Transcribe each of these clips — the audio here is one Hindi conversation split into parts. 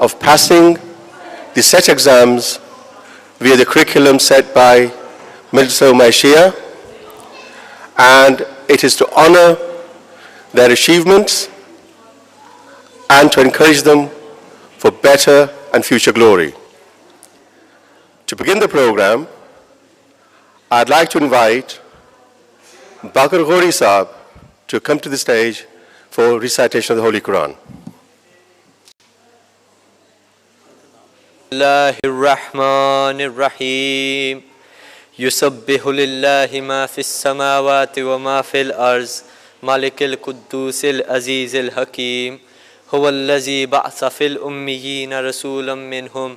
of passing the set exams via the curriculum set by Minister Maishia, and it is to honor their achievements and to encourage them for better and future glory. To begin the program, I'd like to invite Bakr Ghori Saab to come to the stage for recitation of the Holy Quran. Bismillahirrahmanirrahim. Yusabbihu lillahi ma fis samawati wa ma fil arz. Malikil Quddusil Azizil Hakim. Huwa allazi ba'atha fil ummiyina rasulan minhum.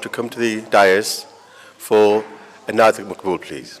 To come to the dais for a Naat Maqbool, please.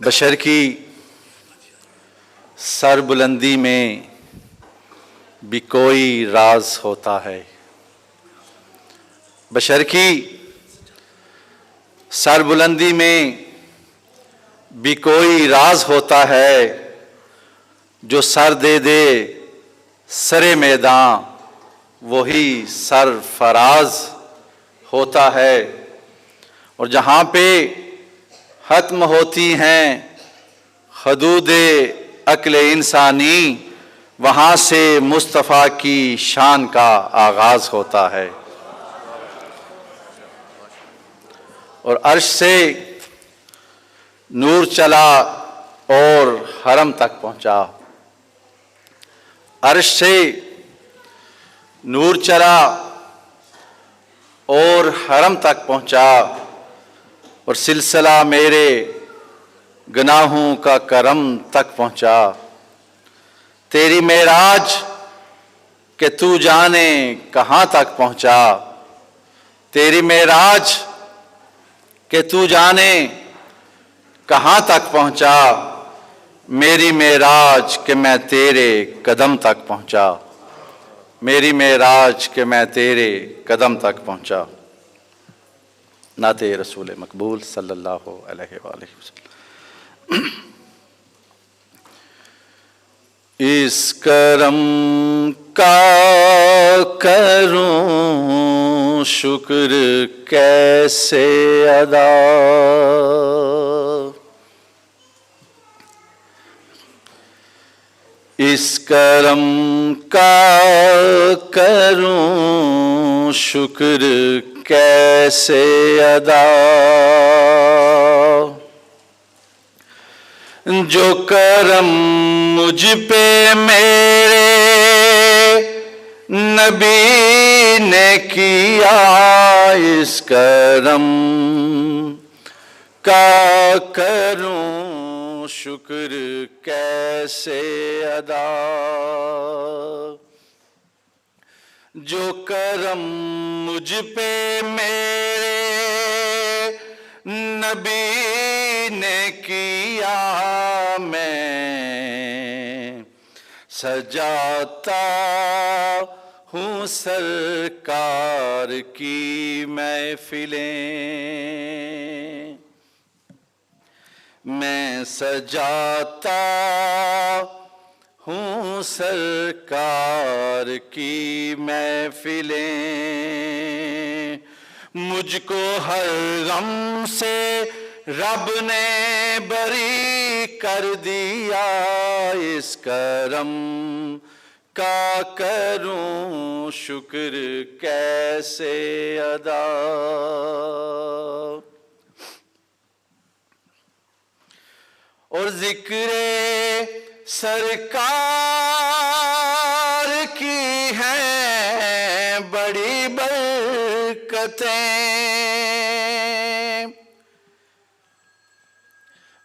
बशर की सरबुलंदी में भी कोई राज होता है। बशर की सरबुलंदी में भी कोई राज होता है जो सर दे दे सरे मैदान वही सरफराज होता है। और जहाँ पे ख़त्म होती हैं हदूदे अक्ल इंसानी वहाँ से मुस्तफ़ा की शान का आगाज़ होता है। और अर्श से नूर चला और हरम तक पहुँचा। अर्श से नूर चला और हरम तक पहुँचा और सिलसिला मेरे गुनाहों का करम तक पहुँचा। तेरी मेराज के तू जाने कहाँ तक पहुँचा। तेरी मेराज के तू जाने कहाँ तक पहुँचा। मेरी मेराज के मैं तेरे कदम तक पहुँचा। मेरी मेराज के मैं तेरे कदम तक पहुँचा। नाते रसूल मकबूल सल्लल्लाहु अलैहि वसल्लम। इस करम का करूं शुक्र कैसे अदा। इस करम का करूं शुक्र कैसे अदा। जो करम मुझ पे मेरे नबी ने किया इस करम का करूं शुक्र कैसे अदा। जो करम मुझ पे मेरे नबी ने किया मैं सजाता हूँ सरकार की महफिलें। मैं सजाता हूँ सरकार की महफिलें। मुझको हर गम से रब ने बरी कर दिया, इस करम का करूं शुक्र कैसे अदा। और जिक्रे सरकार की हैं बड़ी बरकतें,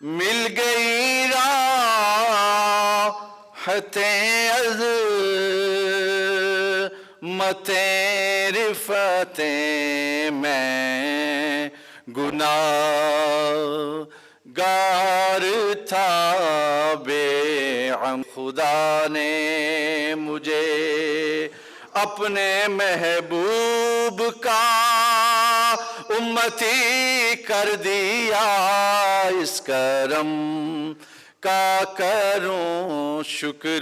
मिल गई राहतें अज़मतें रिफ़तें। मैं गुनाहगार था बेअम, खुदा ने मुझे अपने महबूब का उम्मती कर दिया, इस करम का करूं शुक्र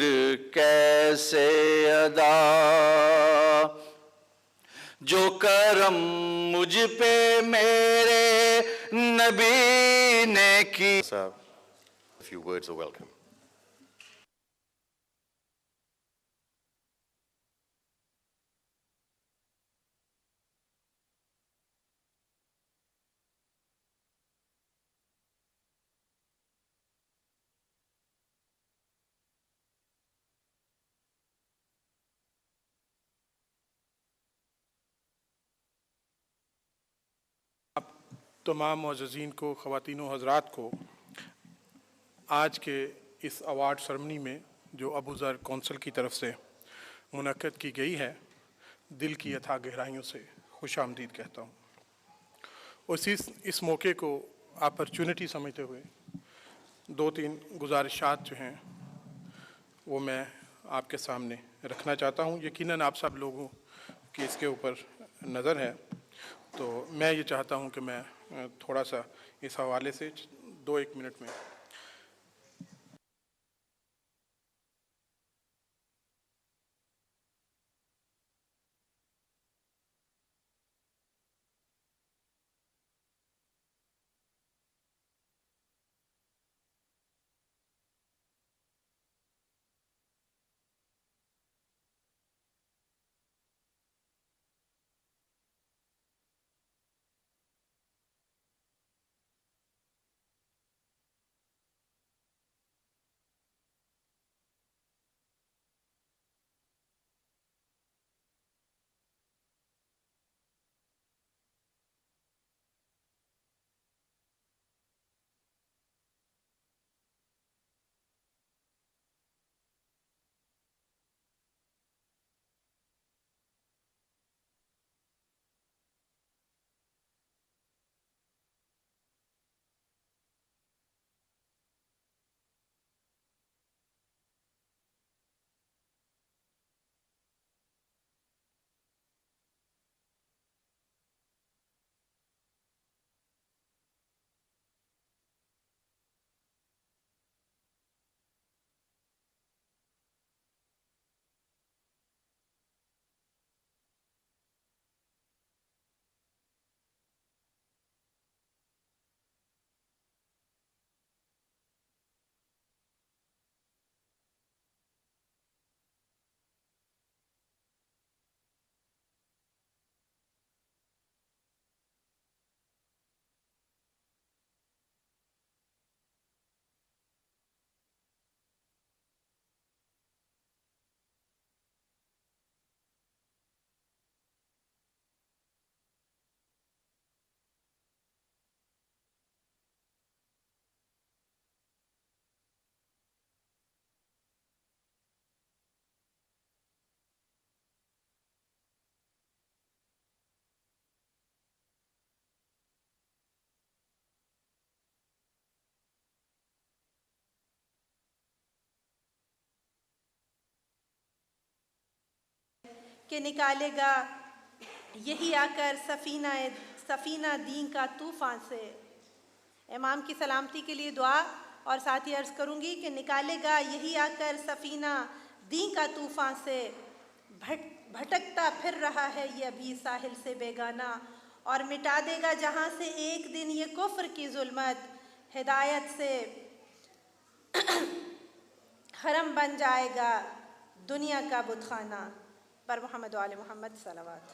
कैसे अदा। जो करम मुझ पे मेरे नबी ने की। Sir, a few words of welcome. तमाम मुअज़्ज़िज़ीन को, ख़वातीन व हज़रात को आज के इस अवार्ड सेरेमनी में जो अबू ज़र कौंसिल की तरफ से मुनक़्क़द की गई है, दिल की अथाह गहराइयों से खुश आमदीद कहता हूँ। इस मौके को अपॉर्चुनिटी समझते हुए दो तीन गुजारिशात जो हैं वो मैं आपके सामने रखना चाहता हूँ। यकीनन आप सब लोगों की इसके ऊपर नज़र है, तो मैं ये चाहता हूँ कि मैं थोड़ा सा इस हवाले से 2-1 मिनट में कि निकालेगा यही आकर सफ़ीना दीन का तूफ़ान से। इमाम की सलामती के लिए दुआ और साथ ही अर्ज़ करूँगी कि निकालेगा यही आकर सफ़ीना दी का तूफ़ान से, भटकता फिर रहा है ये अभी साहिल से बेगाना, और मिटा देगा जहाँ से एक दिन ये कुफ्र की जुल्मत, हिदायत से हरम बन जाएगा दुनिया का बुतखाना। पर मोहम्मद वाले मोहम्मद सलावत।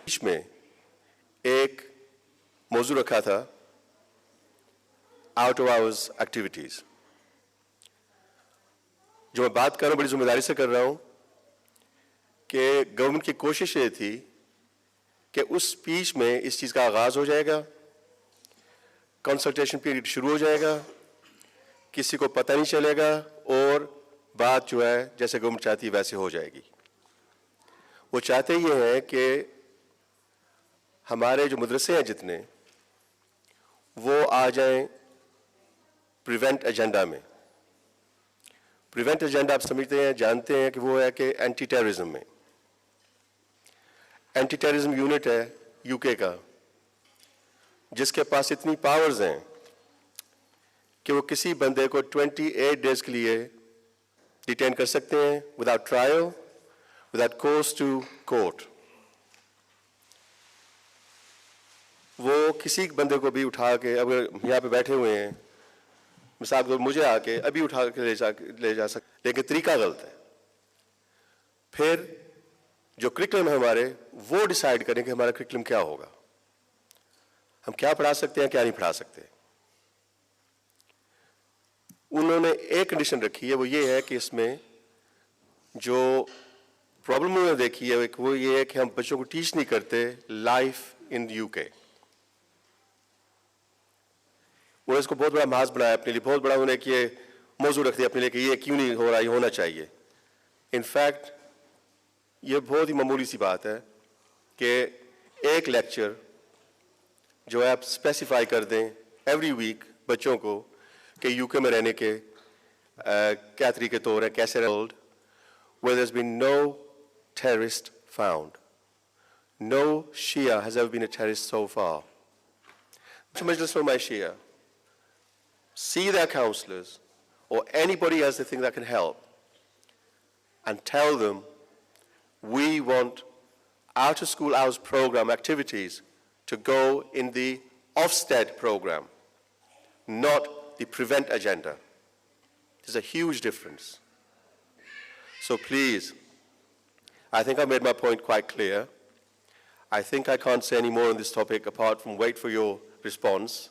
बीच में एक मौजू रखा था आउट ऑफ आवर्स एक्टिविटीज। जो मैं बात कर रहा हूं बड़ी जिम्मेदारी से कर रहा हूं कि गवर्नमेंट की कोशिश ये थी कि उस स्पीच में इस चीज का आगाज हो जाएगा, कंसल्टेशन पीरियड शुरू हो जाएगा, किसी को पता नहीं चलेगा और बात जो है जैसे गवर्नमेंट चाहती है वैसे हो जाएगी। वो चाहते ये हैं कि हमारे जो मदरसे हैं जितने, वो आ जाएं प्रिवेंट एजेंडा में। प्रिवेंट एजेंडा आप समझते हैं, जानते हैं कि वो है कि एंटी टेररिज्म में। एंटी टेररिज्म यूनिट है यूके का, जिसके पास इतनी पावर्स हैं कि वो किसी बंदे को 28 डेज के लिए डिटेन कर सकते हैं without trial, without course to court. वो किसी बंदे को भी उठा के, अब यहाँ पे बैठे हुए हैं, मिसाल के तौर मुझे आके अभी उठा के ले जा सकते, लेकिन तरीका गलत है। फिर जो करिकुलम है हमारे, वो डिसाइड करें कि हमारा करिकुलम क्या होगा, हम क्या पढ़ा सकते हैं क्या नहीं पढ़ा सकते। उन्होंने एक कंडीशन रखी है, वो ये है कि इसमें जो प्रॉब्लम उन्होंने देखी है वो ये है कि हम बच्चों को टीच नहीं करते लाइफ इन यूके। उन्होंने इसको बहुत बड़ा मास बनाया अपने लिए, बहुत बड़ा उन्होंने कि मौजूद रख दिया अपने लिए कि ये क्यों नहीं हो रहा, ये होना चाहिए। इनफैक्ट ये बहुत ही मामूली सी बात है कि एक लेक्चर जो है आप स्पेसिफाई कर दें एवरी वीक बच्चों को कि यूके में रहने के क्या तरीके तौर है, कैसे rolled, where there's been no terrorist found. No Shia has ever been a terrorist so far. Majlis Ulama Shia, see their counselors or anybody else they think that can help and tell them we want out of school hours program activities to go in the Ofsted program, not the prevent agenda. There's a huge difference. So please, I think I made my point quite clear. I think I can't say any more on this topic apart from wait for your response.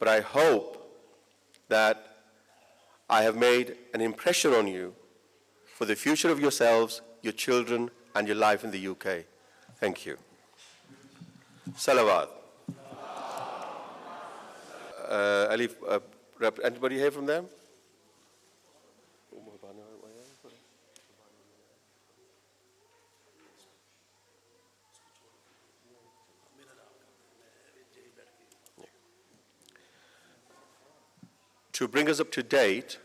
But I hope that I have made an impression on you for the future of yourselves, your children, and your life in the UK. Thank you. Salawat. Ali, anybody hear from them? To bring us up to date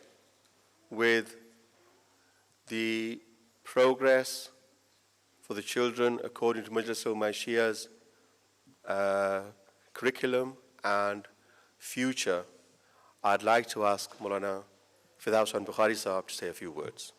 with the progress for the children according to Majlis Ulama Shia's curriculum and future, I'd like to ask Maulana Fidaus Khan Bukhari Sahab to say a few words.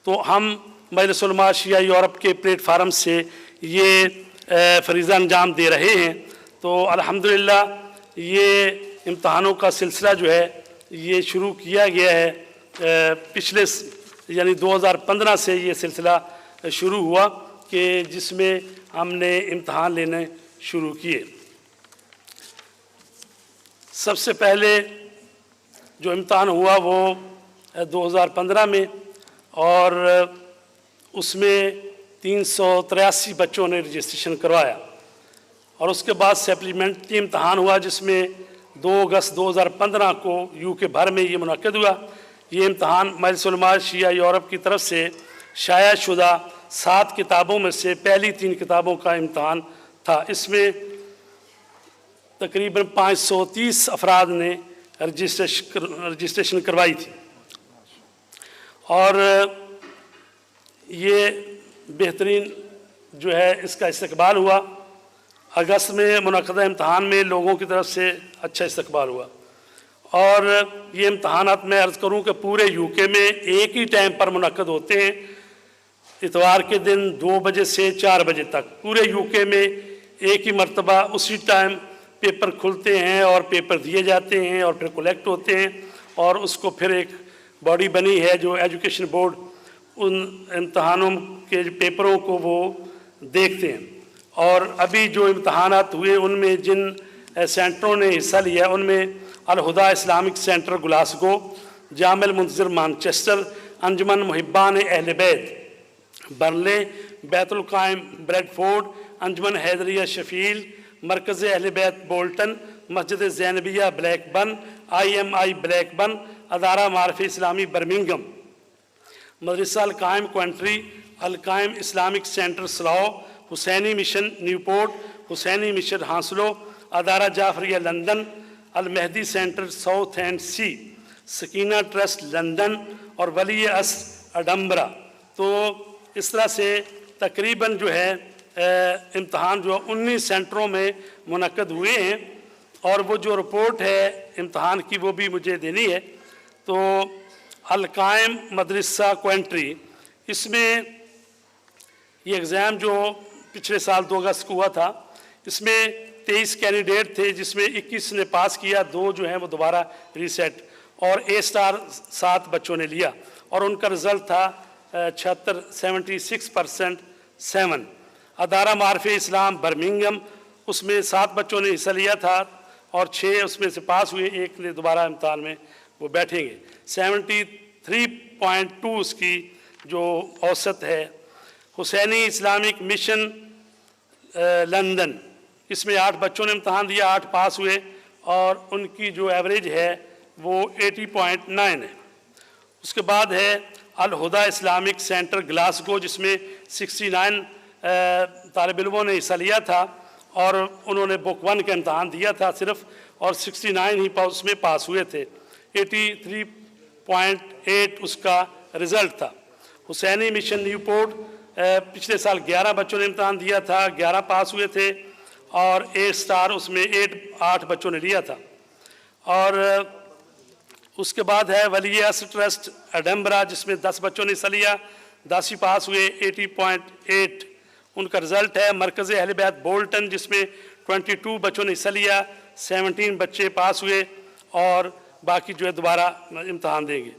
तो हम मजलिस उलमा शिया यूरोप के प्लेटफार्म से ये फरीज़ा अंजाम दे रहे हैं। तो अल्हम्दुलिल्लाह ये इम्तहानों का सिलसिला जो है ये शुरू किया गया है, पिछले यानी 2015 से ये सिलसिला शुरू हुआ कि जिसमें हमने इम्तहान लेने शुरू किए। सबसे पहले जो इम्तहान हुआ वो 2015 में, और उसमें 383 बच्चों ने रजिस्ट्रेशन करवाया। और उसके बाद सप्लीमेंट्री इम्तहान हुआ जिसमें 2 अगस्त 2015 को यूके भर में ये मुनक्किद हुआ। ये इम्तहान मजलिस उलमा शिया यूरोप की तरफ से शाया शुदा 7 किताबों में से पहली 3 किताबों का इम्तहान था। इसमें तकरीबन 530 अफराद ने रजिस्ट्रेशन करवाई थी। और ये बेहतरीन जो है इसका इस्तकबाल हुआ। अगस्त में मुनक़दा इम्तहान में लोगों की तरफ से अच्छा इस्तकबाल हुआ। और ये इम्तहानात मैं अर्ज़ करूँ कि पूरे यूके में एक ही टाइम पर मुनक़द होते हैं, इतवार के दिन 2 बजे से 4 बजे तक। पूरे यूके में एक ही मरतबा उसी टाइम पेपर खुलते हैं और पेपर दिए जाते हैं और फिर कलेक्ट होते हैं और उसको फिर एक बॉडी बनी है जो एजुकेशन बोर्ड उन इम्तहानों के पेपरों को वो देखते हैं। और अभी जो इम्तहानात हुए उनमें जिन सेंटरों ने हिस्सा लिया उनमें अल-हुदा Islamic centre Glasgow, Jamil मुंतज़िर Manchester, अंजुमन मुहिब्बान अहले बैत बर्ले, बैतुल कायम ब्रेडफोर्ड, अंजुमन हैदरिया शफील्ड, मरकज़ अहले Bait Bolton, Masjid Zainabia Blackburn, IMI Blackburn, Idara Maarif Islami Birmingham, Madrasa Al Qaim Coventry, Al Qaim Islamic Centre Slough, Husaini Mission Newport, Husaini Mission Hounslow, Idara Jafaria London, Al Mehdi Centre Southend sea, Sakina Trust London और वली अस अडम्बरा। तो इस तरह से तकरीबन जो है इम्तहान जो 19 सेंटरों में मुनक़द हुए हैं। और वो जो रिपोर्ट है इम्तहान की वो भी मुझे देनी है। तो अल कायम मदरसा क्वेंट्री, इसमें ये एग्ज़ाम जो पिछले साल 2 अगस्त को हुआ था, इसमें 23 कैंडिडेट थे जिसमें 21 ने पास किया, 2 जो हैं वो दोबारा रीसेट, और A* 7 बच्चों ने लिया और उनका रिज़ल्ट था 76% 7। अदारा मारफ़ इस्लाम बर्मिंघम, उसमें 7 बच्चों ने हिस्सा लिया था और 6 उसमें से पास हुए, 1 ने दोबारा इम्तहान में वो बैठेंगे। 73.2 उसकी जो औसत है। हुसैनी इस्लामिक मिशन लंदन, इसमें 8 बच्चों ने इम्तहान दिया, 8 पास हुए और उनकी जो एवरेज है वो 80.9 है। उसके बाद है अल-हुदा इस्लामिक सेंटर ग्लासगो, जिसमें 69 तालिब इल्मों ने हिस्सा लिया था और उन्होंने बुक 1 का इम्तहान दिया था सिर्फ, और 69 ही उसमें पास हुए थे। 83.8 उसका रिज़ल्ट था। हुसैनी मिशन न्यूपोर्ट, पिछले साल 11 बच्चों ने इम्तहान दिया था, 11 पास हुए थे और A* उसमें 8 बच्चों ने लिया था। और उसके बाद है वली अस ट्रस्ट अडम्बरा, जिसमें 10 बच्चों ने हिस्सा लिया, 10 ही पास हुए, 80.8 उनका रिज़ल्ट है। मरकज़ अहले बैत बोल्टन, जिसमें 22 बच्चों ने हिस्सा लिया, 17 बच्चे पास हुए और बाकी जो है दोबारा इम्तहान देंगे।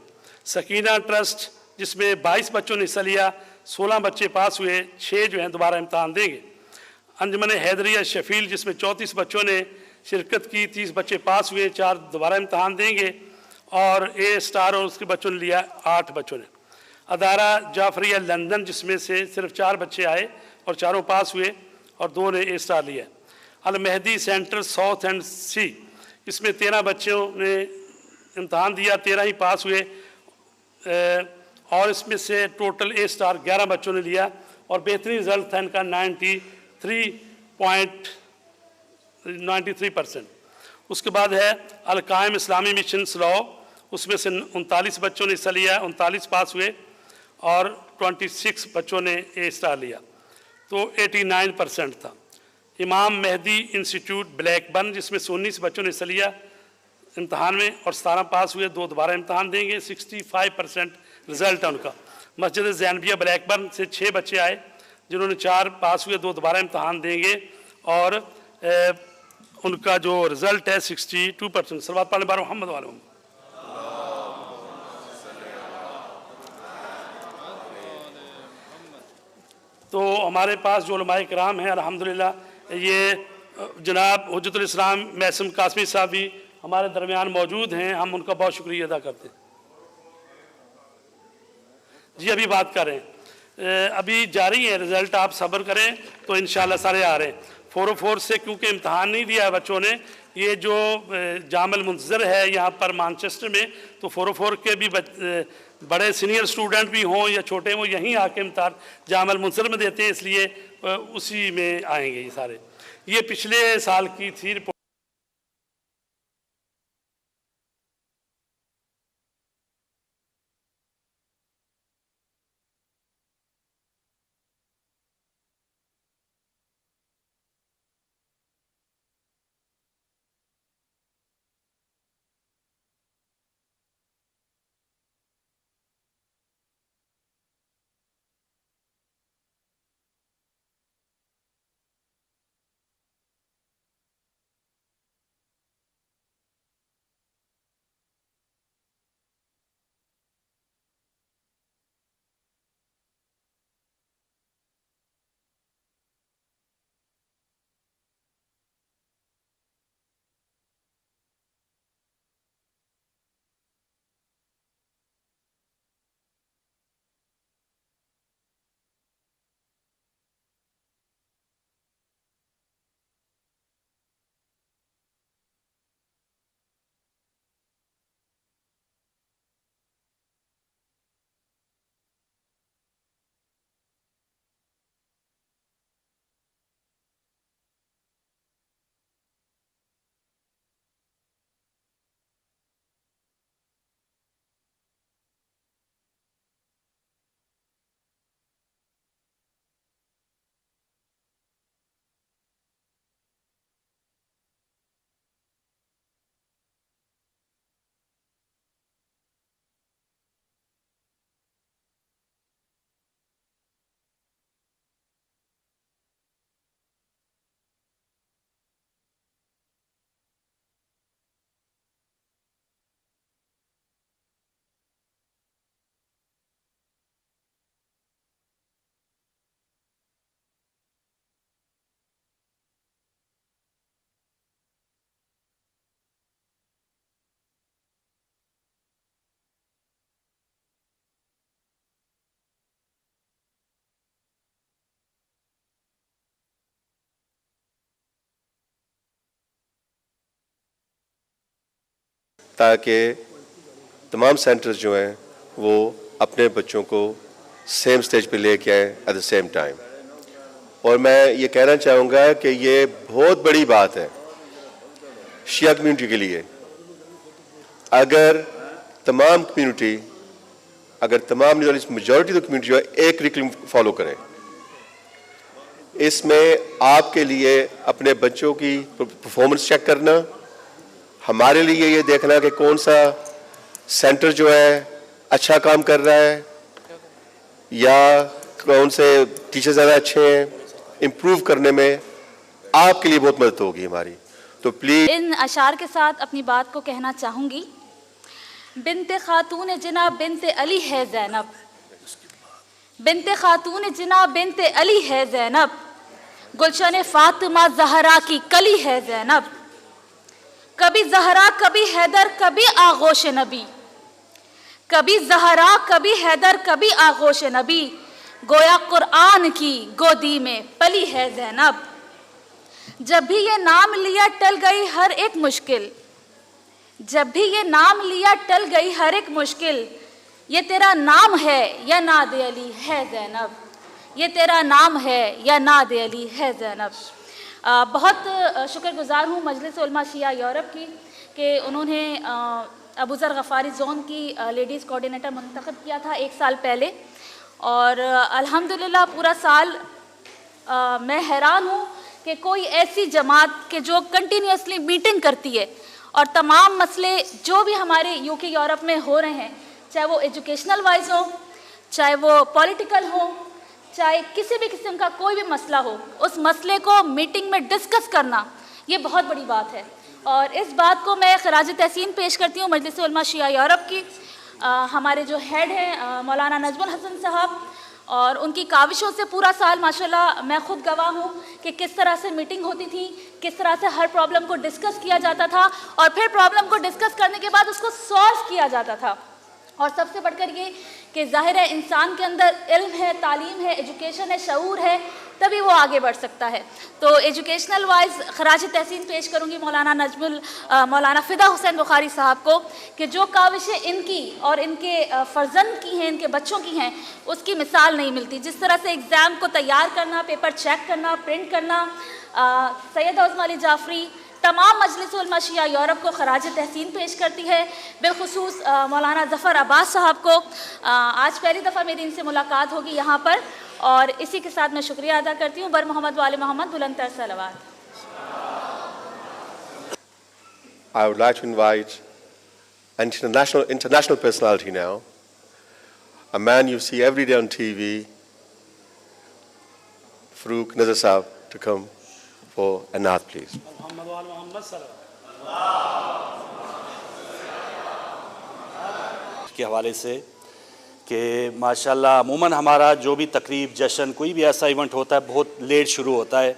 सकीना ट्रस्ट, जिसमें 22 बच्चों ने हिस्सा लिया, 16 बच्चे पास हुए, 6 जो हैं दोबारा इम्तहान देंगे। अंजुमन हैदरिया शफील, जिसमें 34 बच्चों ने शिरकत की, 30 बच्चे पास हुए, 4 दोबारा इम्तहान देंगे और A* और उसके बच्चों ने लिया 8 बच्चों ने। अदारा जाफरिया लंदन, जिसमें से सिर्फ 4 बच्चे आए और 4 पास हुए और 2 ने A* लिया। अल मेहदी सेंटर साउथ एंड सी, इसमें 13 बच्चों ने इम्तहान दिया, 13 ही पास हुए और इसमें से टोटल A* 11 बच्चों ने लिया और बेहतरीन रिज़ल्ट था इनका 93%। उसके बाद है अल कायम इस्लामी मिशन स्लाओ, उसमें से 39 बच्चों ने हिस्सा लिया, 39 पास हुए और 26 बच्चों ने A* लिया, तो 89% था। इमाम मेहदी इंस्टीट्यूट ब्लैकबर्न, जिसमें 19 बच्चों ने हिस्सा लिया इम्तहान में और 17 पास हुए, 2 दोबारा इम्तहान देंगे, 65% रिज़ल्ट है उनका। मस्जिद ज़ैनबिया ब्लैकबर्न से 6 बच्चे आए जिन्होंने 4 पास हुए, 2 दोबारा इम्तहान देंगे और उनका जो रिज़ल्ट है 62%। सलवात पढ़ने बार मोहम्मद वाले। तो हमारे पास जो उलमाए किराम हैं अल्हम्दुलिल्लाह, ये जनाब हुज्जतुल इस्लाम मैसम कासमी साहब भी हमारे दरमियान मौजूद हैं, हम उनका बहुत शुक्रिया अदा करते हैं। जी अभी बात कर रहे हैं अभी जारी है, रिज़ल्ट आप सब्र करें तो इंशाल्लाह सारे आ रहे हैं। 404 से क्योंकि इम्तहान नहीं दिया है बच्चों ने, ये जो जामिल मुंतज़र है यहाँ पर मैनचेस्टर में, तो 404 के भी बड़े सीनियर स्टूडेंट भी हों या छोटे हों, यहीं आके इम्तहान जामिल मुंतज़र में देते हैं, इसलिए उसी में आएंगे ये सारे। ये पिछले साल की थी रिपोर्ट। ताकि तमाम सेंटर्स जो हैं वो अपने बच्चों को सेम स्टेज पे लेके आए एट द सेम टाइम। और मैं ये कहना चाहूँगा कि ये बहुत बड़ी बात है शिया कम्युनिटी के लिए। अगर तमाम कम्युनिटी, अगर तमाम मेजॉरिटी ऑफ कम्युनिटी जो है एक करिकुलम फॉलो करे, इसमें आपके लिए अपने बच्चों की परफॉर्मेंस चेक करना, हमारे लिए ये देखना कि कौन सा सेंटर जो है अच्छा काम कर रहा है या कौन से टीचर ज़्यादा अच्छे हैं, इम्प्रूव करने में आपके लिए बहुत मदद होगी हमारी। तो प्लीज़ इन अशार के साथ अपनी बात को कहना चाहूँगी। बिनते खातून जिना बिनते अली है ज़ैनब, बिनते खातून जिना बिनते अली है ज़ैनब, गुलशन फातिमा ज़हरा की कली है ज़ैनब। कभी ज़हरा कभी हैदर कभी आगोश नबी, कभी ज़हरा कभी हैदर कभी आगोश नबी, गोया कुरान की गोदी में पली है ज़ैनब। जब भी ये नाम लिया टल गई हर एक मुश्किल, जब भी ये नाम लिया टल गई हर एक मुश्किल, ये तेरा नाम है या नाद अली है ज़ैनब, ये तेरा नाम है या नाद अली है ज़ैनब। बहुत शुक्रगुज़ार हूँ मजलिस उलमा शिया यूरोप की कि उन्होंने अबू ज़र गफ़ारी ज़ोन की लेडीज़ कोऑर्डिनेटर मुंतखब किया था 1 साल पहले, और अल्हम्दुलिल्लाह पूरा साल मैं हैरान हूँ कि कोई ऐसी जमात के जो कंटिन्यूसली मीटिंग करती है और तमाम मसले जो भी हमारे यूके यूरोप में हो रहे हैं, चाहे वो एजुकेशनल वाइज हो, चाहे वो पॉलिटिकल हो, चाहे किसी भी किस्म का कोई भी मसला हो, उस मसले को मीटिंग में डिस्कस करना ये बहुत बड़ी बात है। और इस बात को मैं खराज तहसीन पेश करती हूँ मजलिस उलमा शिया यूरोप की, हमारे जो हेड हैं मौलाना नजमुल हसन साहब, और उनकी काविशों से पूरा साल माशाल्लाह मैं ख़ुद गवाह हूँ कि किस तरह से मीटिंग होती थी, किस तरह से हर प्रॉब्लम को डिस्कस किया जाता था और फिर प्रॉब्लम को डिस्कस करने के बाद उसको सॉल्व किया जाता था। और सबसे बढ़कर ये कि ज़ाहिर है इंसान के अंदर इल्म है, तालीम है, एजुकेशन है, शऊर है, तभी वो आगे बढ़ सकता है। तो एजुकेशनल वाइज खराज तहसीन पेश करूँगी मौलाना फ़िदा हुसैन बुखारी साहब को कि जो काविशें इनकी और इनके फ़र्जंद की हैं, इनके बच्चों की हैं, उसकी मिसाल नहीं मिलती। जिस तरह से एग्ज़ाम को तैयार करना, पेपर चेक करना, प्रिंट करना, सैयद उस्मान अली जाफ़री तमाम मजलिसुल मशिया यूरोप को खराज तहसीन पेश करती है। बिलखुसूस मौलाना ज़फ़र अब्बास साहब को आज पहली दफ़ा मेरी इनसे मुलाकात होगी यहाँ पर, और इसी के साथ मैं शुक्रिया अदा करती हूँ। बर मोहम्मद वाले Mohammad बुलंदतर सलवात। I would like to invite an international personality now, a man you see every day on TV, Farooq Nazar Saab, to come for a naat, please. के हवाले से कि माशाल्लाह अमूमन हमारा जो भी तकरीब, जश्न, कोई भी ऐसा इवेंट होता है बहुत लेट शुरू होता है,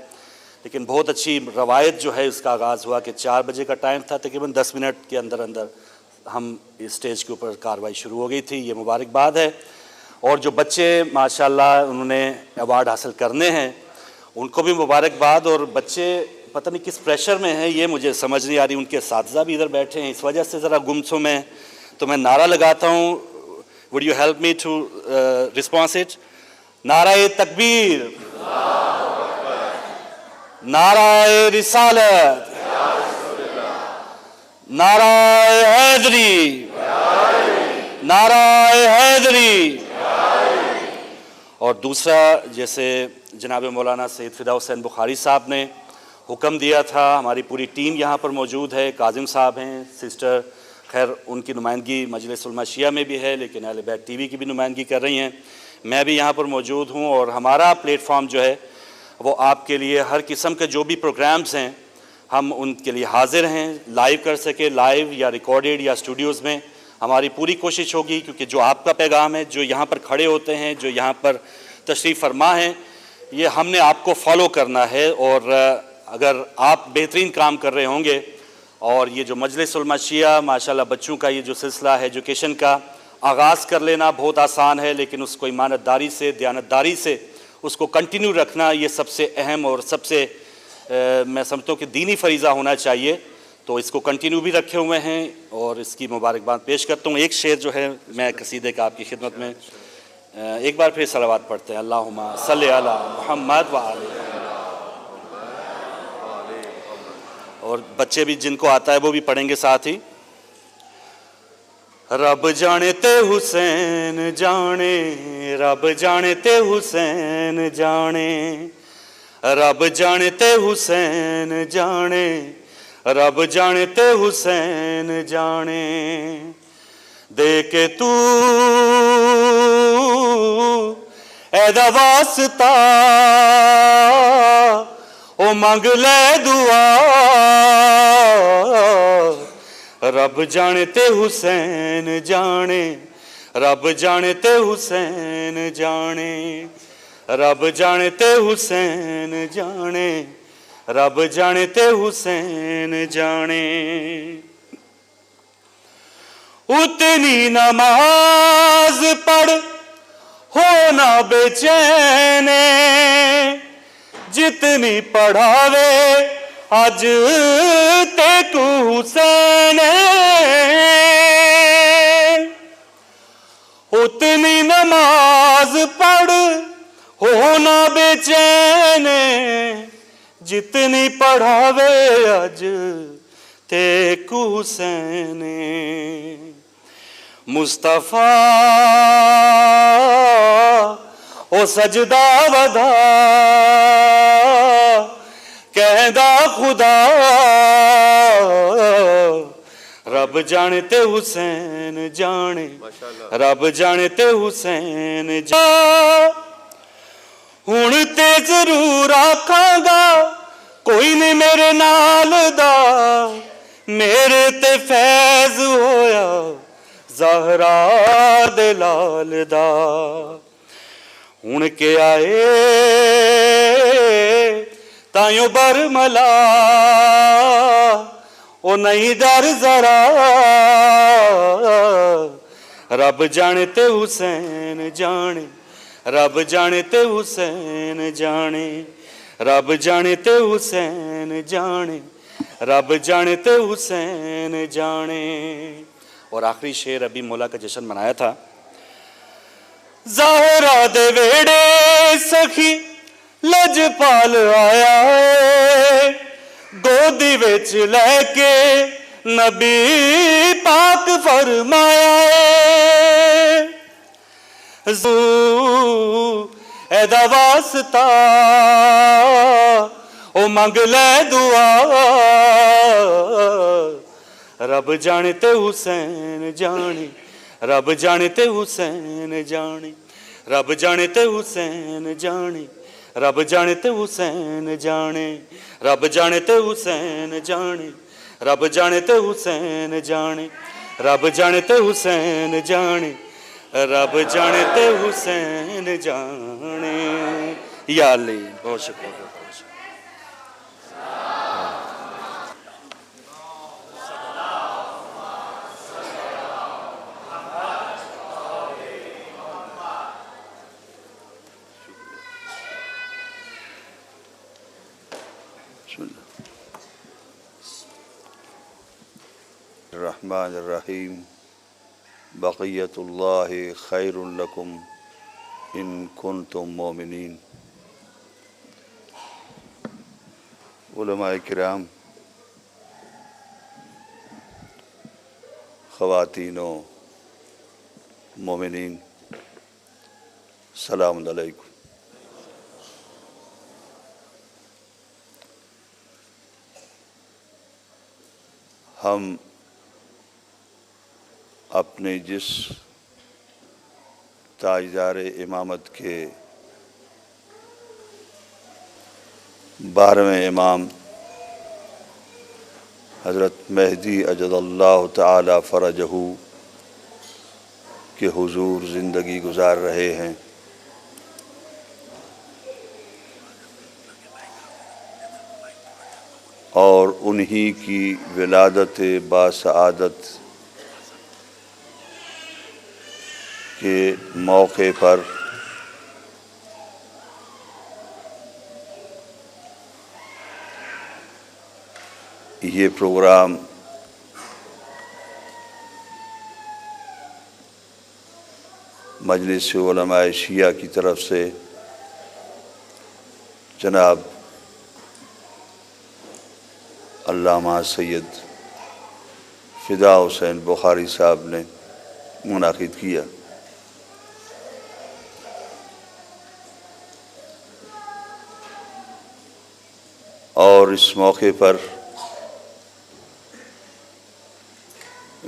लेकिन बहुत अच्छी रवायत जो है इसका आगाज़ हुआ कि 4 बजे का टाइम था, तकरीबन 10 मिनट के अंदर अंदर हम इस स्टेज के ऊपर कार्रवाई शुरू हो गई थी। ये मुबारकबाद है। और जो बच्चे माशाल्लाह उन्होंने अवार्ड हासिल करने हैं उनको भी मुबारकबाद। और बच्चे पता नहीं किस प्रेशर में हैं, ये मुझे समझ नहीं आ रही। उनके साथीज़ा भी इधर बैठे हैं, इस वजह से ज़रा गुमसुम है। तो मैं नारा लगाता हूँ, would you help me to response it? नाराए तकबीर, नाराए रिसालत, नाराए हैदरी, नाराए हैदरी। और दूसरा, जैसे जनाब मौलाना सैयद फ़िदा हुसैन बुखारी साहब ने हुक्म दिया था, हमारी पूरी टीम यहाँ पर मौजूद है। काजिम साहब हैं, सिस्टर, खैर उनकी नुमाइंदगी मजलिस उलमा शिया में भी है, लेकिन अहले बैत टीवी की भी नुमाइंदगी कर रही हैं। मैं भी यहाँ पर मौजूद हूँ और हमारा प्लेटफॉर्म जो है वो आपके लिए हर किस्म के जो भी प्रोग्राम्स हैं हम उनके लिए हाजिर हैं। लाइव कर सके, लाइव या रिकॉर्डेड या स्टूडियोज़ में, हमारी पूरी कोशिश होगी। क्योंकि जो आपका पैगाम है, जो यहाँ पर खड़े होते हैं, जो यहाँ पर तशरीफ़ फरमा है, ये हमने आपको फॉलो करना है। और अगर आप बेहतरीन काम कर रहे होंगे और ये जो मजलिस उलमा शिया माशाल्लाह बच्चों का ये जो सिलसिला है एजुकेशन का आगाज़ कर लेना बहुत आसान है, लेकिन उसको ईमानदारी से, दयानतदारी से उसको कंटिन्यू रखना ये सबसे अहम और सबसे मैं समझता हूँ कि दीनी फरीज़ा होना चाहिए। तो इसको कंटिन्यू भी रखे हुए हैं और इसकी मुबारकबाद पेश करता हूँ। एक शेर जो है मैं कसीदे का आपकी खिदमत में एक बार फिर सलावत पढ़ते हैं। अल्लाहुम्मा सल्ली अला मुहम्मद व आले। और बच्चे भी जिनको आता है वो भी पढ़ेंगे साथ ही। रब जाने ते हुसैन जाने, रब जाने ते हुसैन जाने, रब जाने ते हुसैन जाने, रब जाने ते हुसैन जाने। दे के तू ऐदा वास्ता ओ मंग ले दुआ। रब जाने ते हुसैन जाने, रब जाने ते हुसैन जाने, रब जाने ते हुसैन जाने, रब जाने ते हुसैन जाने। उतनी नमाज पढ़ हो ना बेचैन, जितनी पढ़ावे आज तेकू हुसैन। उतनी नमाज पढ़ हो ना बेचैन, जितनी पढ़ावे आज तेकू हुसैन। मुस्तफ़ा ओ सजदा वधा कहदा खुदा। रब जाने ते हुसैन जाने, रब जाने ते हुसैन जाने। हुण ते जरूर आखांगा कोई नहीं मेरे नाल दा, मेरे ते फैज़ होया ज़हरा दे लाल दा। हुण के आए तायो बरमला ओ नहीं डर जरा। रब जाने ते हुसैन जाने, रब जाने ते हुसैन जाने, रब जाने ते हुसैन जाने, रब जाने ते हुसैन जाने। और आखिरी शेर अभी मौला का जश्न मनाया था। ज़ाहरा दे वेड़े सखी लजपाल आया है, गोदी विच लैके नबी पाक फरमाया है, एदा वास्ता ओ मंग ले दुआ, रब जाने ते हुसैन जाने, रब जाने ते हुसैन जाने, रब जाने ते हुसैन जाने, रब जाने ते हुसैन जाने, रब जाने ते हुसैन जाने, रब जाने ते हुसैन जाने, रब जाने ते हुसैन जाने, रब जाने ते हुसैन जाने। या अल्लाह, बहुत शुक्रिया। रहमानिर्रहीम, बक़ियतुल्लाहि खैरुल लकुम इन कुन्तुम मोमिनीन। उलमाए किराम, ख़वातीनो मोमिनीन, सलाम अलैकुम। हम अपने जिस ताजदार इमामत के 12वें इमाम हज़रत मेहदी अजदल्लाहु ताला फ़रजहू के हुजूर ज़िंदगी गुजार रहे हैं। और उन्हीं की विलादत बासआदत के मौके पर ये प्रोग्राम मजलिस उलमाए शिया की तरफ से जनाब अल्लामा सैयद फ़िदा हुसैन बुखारी साहब ने मुनाकिद किया। और इस मौके पर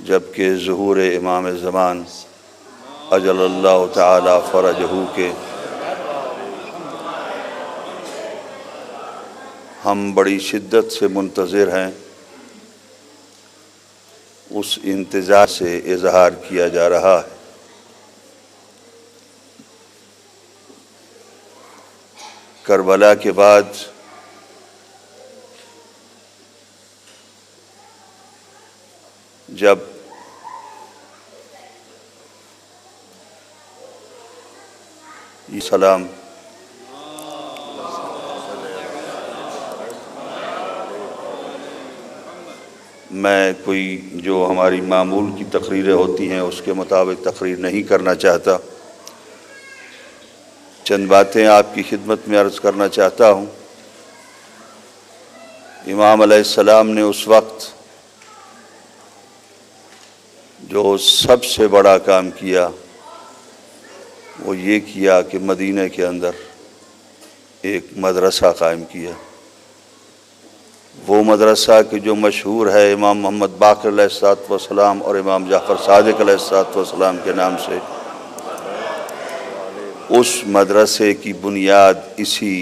जबकि ज़ुहूर इमाम ज़मान अजलल्लाहु ताला फ़रजहू के हम बड़ी शिद्दत से मुंतज़िर हैं, उस इंतज़ार से इज़हार किया जा रहा है। करबला के बाद जब सलाम मैं कोई जो हमारी मामूल की तकरीरें होती हैं उसके मुताबिक तकरीर नहीं करना चाहता। चंद बातें आपकी खिदमत में अर्ज़ करना चाहता हूँ। इमाम अलैहिस्सलाम ने उस वक्त जो सबसे बड़ा काम किया वो ये किया कि मदीने के अंदर एक मदरसा कायम किया। वो मदरसा कि जो मशहूर है इमाम मोहम्मद बाक़िर अलैहिस्सलाम और इमाम जाफ़र सादिक़ अलैहिस्सलाम के नाम से, उस मदरसे की बुनियाद इसी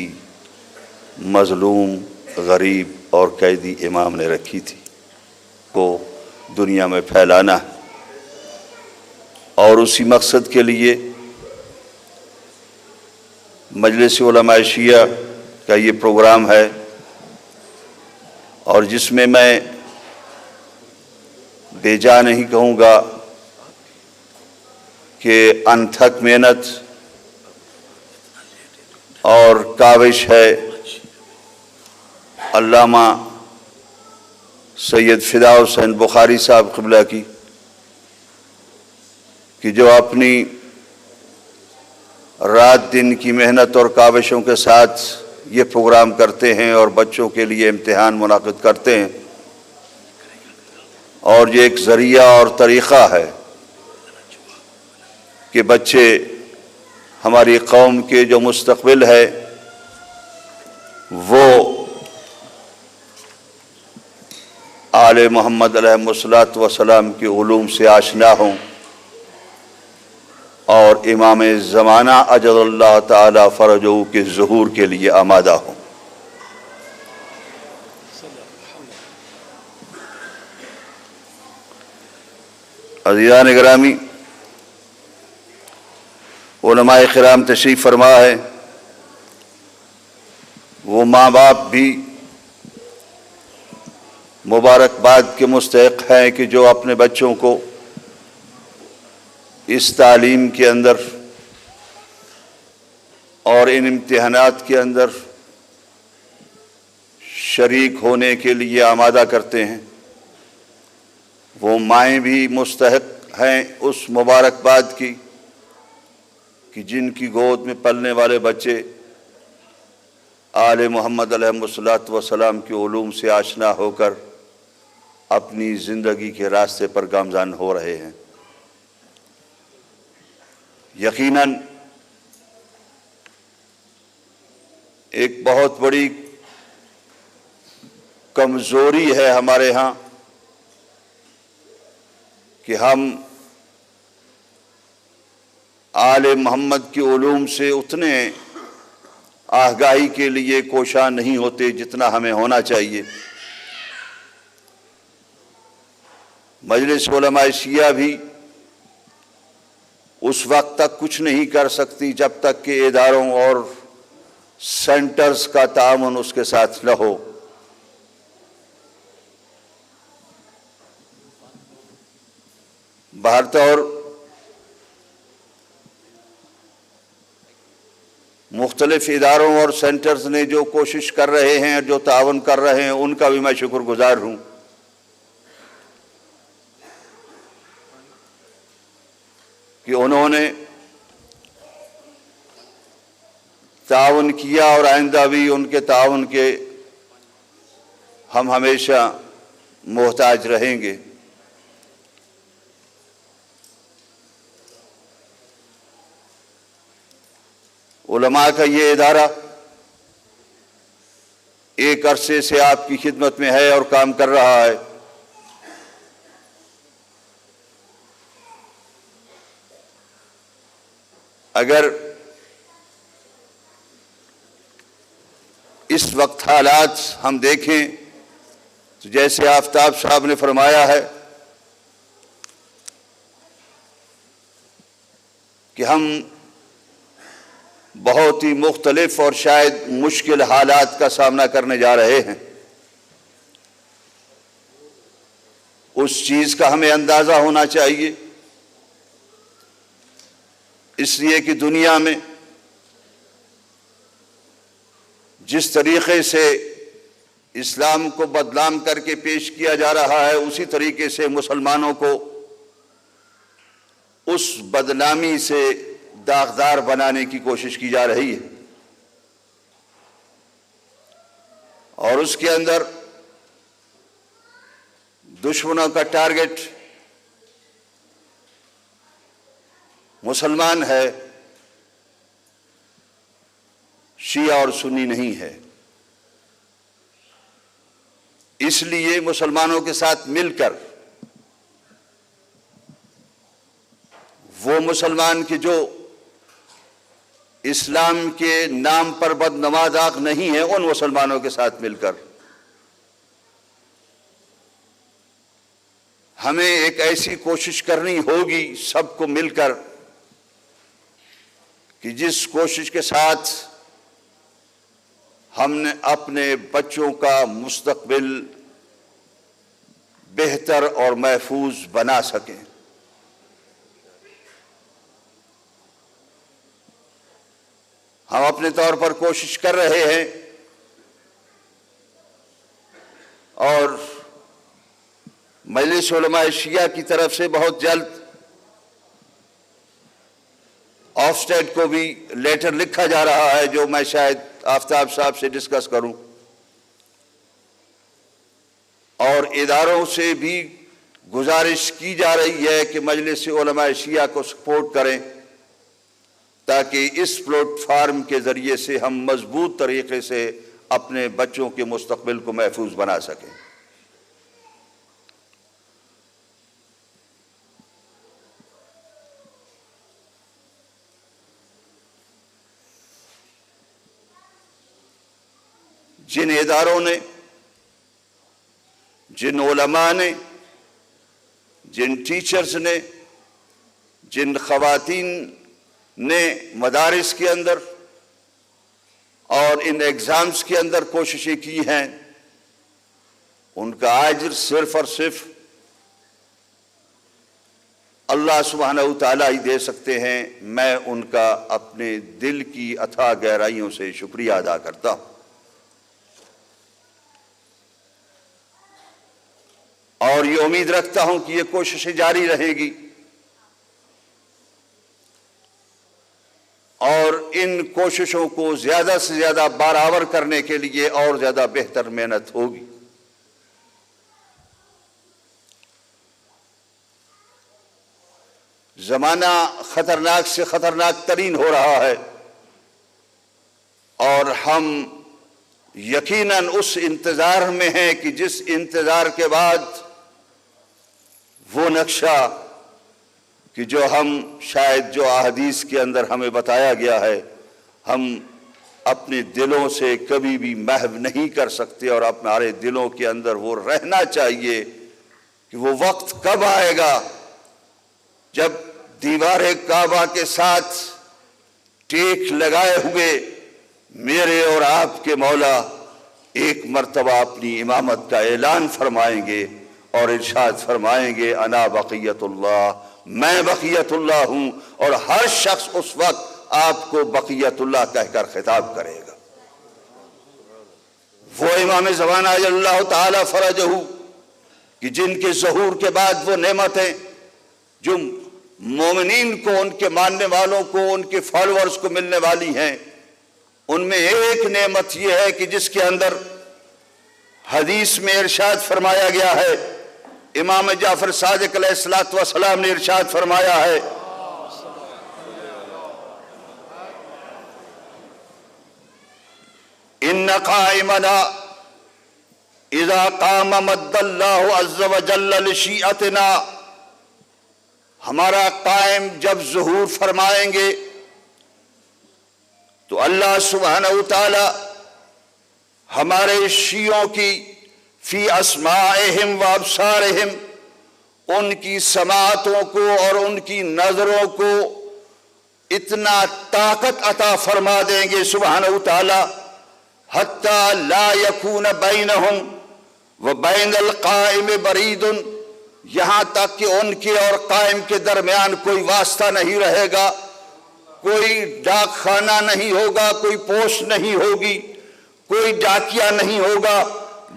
मज़लूम, गरीब और कैदी इमाम ने रखी थी, को दुनिया में फैलाना है। और उसी मकसद के लिए मजलिस उलमा शिया का ये प्रोग्राम है, और जिसमें मैं बेजा नहीं कहूँगा कि अनथक मेहनत और काविश है अल्लामा सैयद फ़िदा हुसैन बुखारी साहब क़िबला की, कि जो अपनी रात दिन की मेहनत और काविशों के साथ ये प्रोग्राम करते हैं और बच्चों के लिए इम्तिहान मुनाक़िद करते हैं, और ये एक ज़रिया और तरीक़ा है कि बच्चे हमारी कौम के जो मुस्तक़बिल है वो आले मोहम्मद अलैहिस्सलातु वस्सलाम के उलूम से आशना हों और इमाम ज़माना अजलल्लाह ताला फ़रजहू के ज़ुहूर के लिए आमादा हों। अज़ीज़ान गिरामी, उलमाए किराम तशरीफ़ फरमा है, वो माँ बाप भी मुबारकबाद के मुस्तहिक़ हैं कि जो अपने बच्चों को इस तालीम के अंदर और इन इम्तिहानात के अंदर शरीक होने के लिए आमादा करते हैं। वो माएँ भी मुस्तहिक़ हैं उस मुबारकबाद की कि जिनकी गोद में पलने वाले बच्चे आले मोहम्मद अलैहिस्सलातु वस्सलाम के उलूम से आशना होकर अपनी ज़िंदगी के रास्ते पर गामज़ान हो रहे हैं। यकीनन एक बहुत बड़ी कमज़ोरी है हमारे यहाँ कि हम आले मोहम्मद के उलूम से उतने आगाही के लिए कोशा नहीं होते जितना हमें होना चाहिए। मजलिस उलमाए शिया भी उस वक्त तक कुछ नहीं कर सकती जब तक कि इदारों और सेंटर्स का ताअवुन उसके साथ न हो। बहरतौर मुख्तलिफ इदारों और सेंटर्स ने जो कोशिश कर रहे हैं, जो ताअवुन कर रहे हैं, उनका भी मैं शुक्रगुजार हूँ। कि उन्होंने ताअवुन किया और आइंदा भी उनके ताअवुन के हम हमेशा मोहताज रहेंगे। उलमा का ये इदारा एक अरसे से आपकी खिदमत में है और काम कर रहा है। अगर इस वक्त हालात हम देखें तो जैसे आफ्ताब साहब ने फरमाया है कि हम बहुत ही मुख्तलिफ और शायद मुश्किल हालात का सामना करने जा रहे हैं। उस चीज़ का हमें अंदाज़ा होना चाहिए, इसलिए कि दुनिया में जिस तरीक़े से इस्लाम को बदनाम करके पेश किया जा रहा है, उसी तरीके से मुसलमानों को उस बदनामी से दागदार बनाने की कोशिश की जा रही है। और उसके अंदर दुश्मनों का टारगेट मुसलमान है, शिया और सुन्नी नहीं है। इसलिए मुसलमानों के साथ मिलकर वो मुसलमान के जो इस्लाम के नाम पर बदनवाज़ नहीं है, उन मुसलमानों के साथ मिलकर हमें एक ऐसी कोशिश करनी होगी सबको मिलकर कि जिस कोशिश के साथ हमने अपने बच्चों का मुस्तकबिल बेहतर और महफूज बना सकें। हम अपने तौर पर कोशिश कर रहे हैं और मजलिस उलमा शिया की तरफ से बहुत जल्द ऑफस्टेट को भी लेटर लिखा जा रहा है, जो मैं शायद आफ्ताब साहब से डिस्कस करूं, और इदारों से भी गुजारिश की जा रही है कि मजलिस उलमा शिया को सपोर्ट करें, ताकि इस प्लेटफार्म के ज़रिए से हम मजबूत तरीके से अपने बच्चों के मुस्तकबिल को महफूज बना सकें। जिन इदारों ने, जिन उलमा ने, जिन टीचर्स ने, जिन खवातीन ने मदारिस के अंदर और इन एग्ज़ाम्स के अंदर कोशिशें की हैं, उनका अज्र सिर्फ और सिर्फ अल्लाह सुब्हानहू तआला ही दे सकते हैं। मैं उनका अपने दिल की अथाह गहराइयों से शुक्रिया अदा करता हूँ और ये उम्मीद रखता हूं कि ये कोशिशें जारी रहेगी और इन कोशिशों को ज्यादा से ज्यादा बराबर करने के लिए और ज्यादा बेहतर मेहनत होगी। जमाना खतरनाक से खतरनाक तरीन हो रहा है और हम यकीनन उस इंतजार में हैं कि जिस इंतजार के बाद वो नक्शा कि जो हम शायद जो अहदीस के अंदर हमें बताया गया है, हम अपने दिलों से कभी भी महव नहीं कर सकते और हमारे दिलों के अंदर वो रहना चाहिए कि वो वक्त कब आएगा जब दीवार काबा के साथ टेक लगाए हुए मेरे और आपके मौला एक मर्तबा अपनी इमामत का ऐलान फरमाएंगे और इरशाद फरमाएंगे, अना बक़ियतुल्लाह, मैं बक़ियतुल्लाह हूं, और हर शख्स उस वक्त आपको बक़ियतुल्लाह कहकर खिताब करेगा। वो इमाम ज़माना अल्लाह ताला फरजहू कि जिनके ज़हूर के बाद वो नेमतें जो मोमिनीन को, उनके मानने वालों को, उनके फॉलोअर्स को मिलने वाली हैं, उनमें एक नेमत यह है कि जिसके अंदर हदीस में इरशाद फरमाया गया है, इमाम जाफर सादिक अलैहिस्सलातु वस्सलाम ने इरशाद फरमाया है, इन्ना काइमना इज़ा काम मद्दल्लाहु अज़्ज़ व जल्ल लिशीअतिना, हमारा कायम जब ज़ुहूर फरमाएंगे तो अल्लाह सुब्हानहू तआला हमारे शियों की फी अस्माइहिम व अब्सारिहिम, उनकी समातों को और उनकी नजरों को इतना ताकत अता फरमा देंगे सुब्हानहू तआला, हत्ता ला यकून बैनहुम व बैनल काइम बरीदुन, यहां तक कि उनके और कायम के दरमियान कोई वास्ता नहीं रहेगा, कोई डाक खाना नहीं होगा, कोई पोस्ट नहीं होगी, कोई डाकिया नहीं होगा,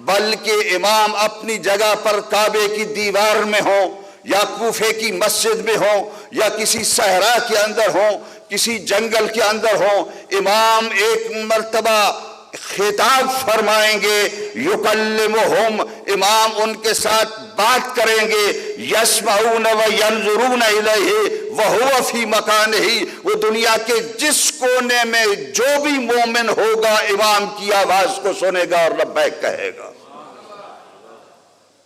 बल्कि इमाम अपनी जगह पर काबे की दीवार में हो या कूफे की मस्जिद में हो या किसी सहरा के अंदर हो, किसी जंगल के अंदर हो, इमाम एक मर्तबा खिताब फरमाएंगे, युकल्लिमुहुम, इमाम उनके साथ बात करेंगे, यस्माऊन व यंजुरून इलैहि व हुवा फी मकानिही, वो दुनिया के जिस कोने में जो भी मोमिन होगा इमाम की आवाज को सुनेगा और लब्बैक कहेगा।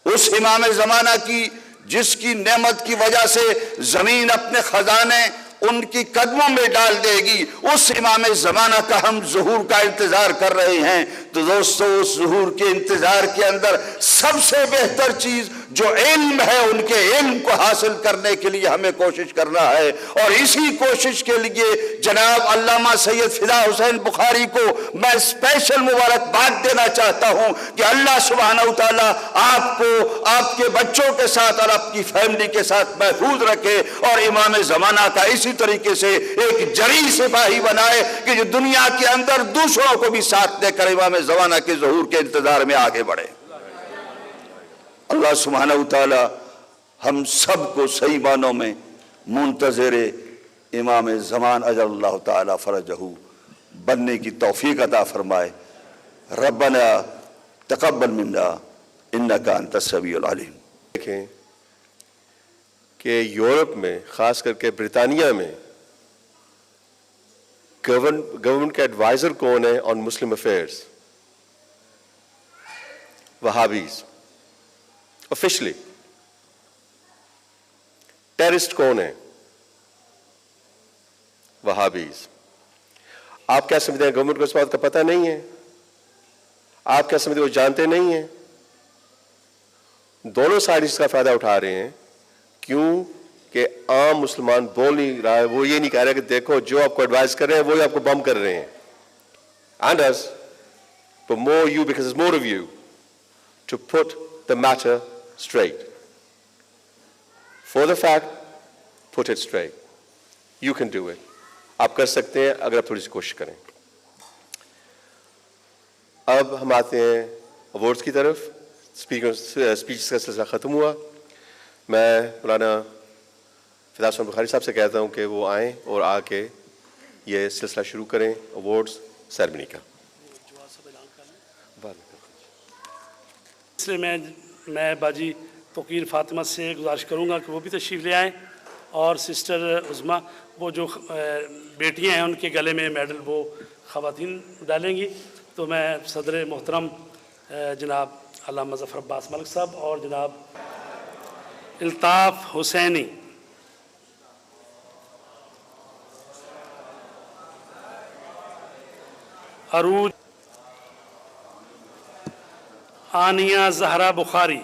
उस इमाम ज़माना की जिसकी नेमत की वजह से जमीन अपने खजाने उनकी कदमों में डाल देगी, उस इमाम ज़माना का हम ज़ुहूर का इंतजार कर रहे हैं। तो दोस्तों, उस ज़ुहूर के इंतजार के अंदर सबसे बेहतर चीज जो इल्म है, उनके इल्म को हासिल करने के लिए हमें कोशिश करना है। और इसी कोशिश के लिए जनाब अल्लामा सैयद फिदा हुसैन बुखारी को मैं स्पेशल मुबारकबाद देना चाहता हूं कि अल्लाह सुब्हानहू तआला आपको आपके बच्चों के साथ और आपकी फैमिली के साथ महफूज रखे और इमाम ज़माना का इसी तरीके से एक जरी सिपाही बनाए कि जो दुनिया के अंदर दूसरों को भी साथ देकर इमाम ज़माना के ज़हूर के इंतजार में आगे बढ़े। अल्लाह सुब्हानहू तआला हम सबको सही मानों में मुंतज़िर इमाम ज़मान अजल्लाहु तआला फ़रजहू बनने की तौफीक अता फरमाए। रब्बना तक़ब्बल मिन्ना इन्नका अंतस समीउल अलीम। देखें कि यूरोप में, ख़ास करके ब्रितानिया में, गवर्नमेंट का एडवाइज़र कौन है on Muslim affairs? Wahhabis officially. Terrorist कौन है? वहाबीज। आप क्या समझते हैं गवर्नमेंट को इस बात का पता नहीं है? आप क्या समझते हैं वो जानते नहीं है? दोनों साइड इसका फायदा उठा रहे हैं। क्यों? कि आम मुसलमान बोल नहीं रहा है, वो ये नहीं कह रहा कि देखो जो आपको एडवाइस कर रहे हैं वो ही आपको बम कर रहे हैं। And us, but more you, because there's more of you to put the matter straight. For the fact, put it straight. You can do it. आप कर सकते हैं अगर आप थोड़ी सी कोशिश करें। अब हम आते हैं अवार्ड्स की तरफ। स्पीच का सिलसिला ख़त्म हुआ। मैं मौलाना फिदा हुसैन बुखारी साहब से कहता हूं कि वो आएँ और आके ये सिलसिला शुरू करें अवार्ड्स सेरेमनी का। इसलिए मैं बाजी तोकीर फातिमा से गुजारिश करूँगा कि वो भी तशरीफ़ ले आएँ और सिस्टर उज़मा वो जो बेटियां हैं उनके गले में मेडल वो ख़वातीन डालेंगी। तो मैं सदर मोहतरम जनाब अल्लामा ज़फ़र अब्बास मलिक साहब और जनाब इल्ताफ़ हुसैनी अरूज आनिया ज़हरा बुखारी